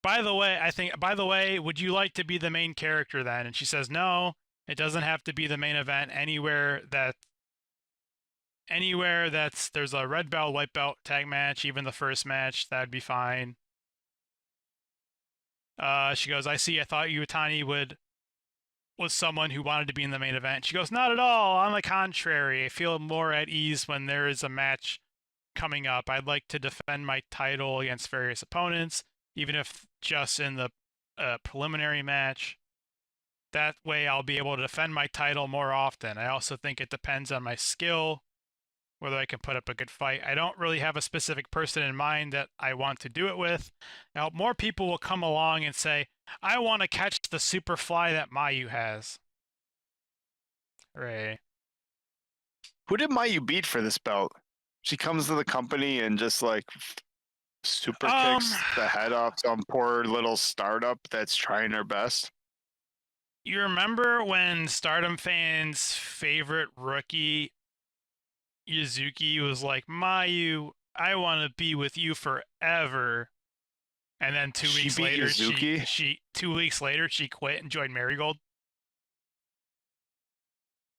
S1: By the way, would you like to be the main character then? And she says, no, it doesn't have to be the main event. Anywhere that's there's a red belt, white belt tag match, even the first match, that'd be fine. She goes, I thought Iwatani was someone who wanted to be in the main event. She goes, not at all. On the contrary, I feel more at ease when there is a match coming up. I'd like to defend my title against various opponents, even if just in the preliminary match. That way I'll be able to defend my title more often. I also think it depends on my skill, whether I can put up a good fight. I don't really have a specific person in mind that I want to do it with. I hope more people will come along and say, I want to catch the super fly that Mayu has. Hooray.
S2: Who did Mayu beat for this belt? She comes to the company and just like super kicks the head off some poor little startup that's trying her best.
S1: You remember when Stardom fans' favorite rookie Yuzuki was like, Mayu, I want to be with you forever. And then 2 weeks later, she quit and joined Marigold.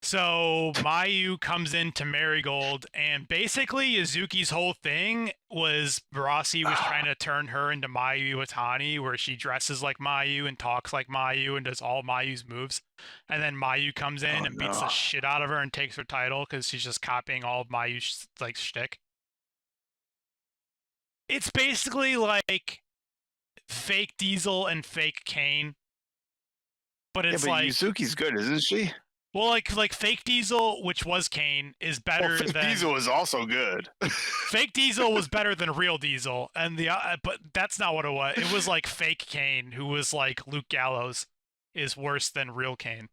S1: So Mayu comes into Marigold, and basically Yuzuki's whole thing was Rossi was trying to turn her into Mayu Iwatani, where she dresses like Mayu and talks like Mayu and does all Mayu's moves. And then Mayu comes in and beats the shit out of her and takes her title because she's just copying all of Mayu's like shtick. It's basically like fake Diesel and fake Kane, but it's like
S2: Yuzuki's good, isn't she?
S1: Well, like fake Diesel, which was Kane, is better
S2: fake
S1: than
S2: Diesel is also good.
S1: Fake Diesel was better than real Diesel, and but that's not what it was. It was like fake Kane, who was like Luke Gallows, is worse than real Kane.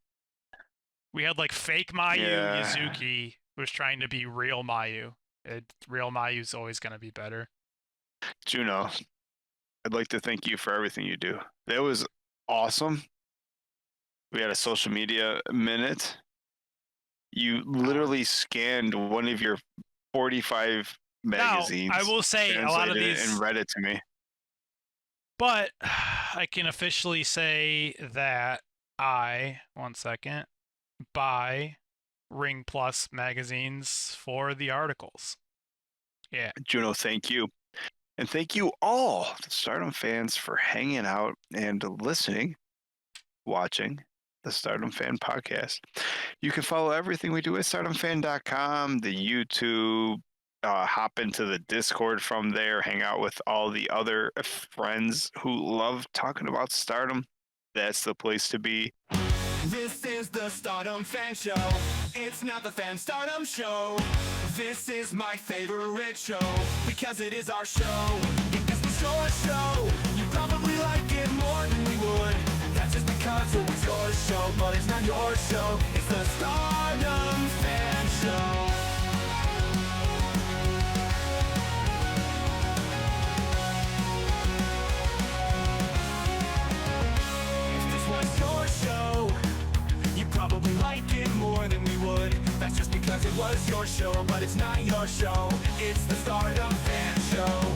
S1: We had like fake Mayu Yuzuki was trying to be real Mayu. Real Mayu's always gonna be better.
S2: Juno, I'd like to thank you for everything you do. That was awesome. We had a social media minute. You literally scanned one of your 45 magazines.
S1: Now, I will say a lot of these
S2: and read it to me.
S1: But I can officially say that I buy Ring Plus magazines for the articles. Yeah.
S2: Juno, thank you. And thank you all, the Stardom fans, for hanging out and listening, watching the Stardom Fan Podcast. You can follow everything we do at StardomFan.com, the YouTube, hop into the Discord from there, hang out with all the other friends who love talking about Stardom. That's the place to be.
S3: This is the Stardom Fan Show. It's not the Fan Stardom Show. This is my favorite show because it is our show. If this was your show, you probably like it more than we would. That's just because it was your show, but it's not your show. It's the Stardom Fan Show. If this was your show, you probably like it more than we would. That's just because it was your show, but it's not your show. It's the Stardom Fan Show.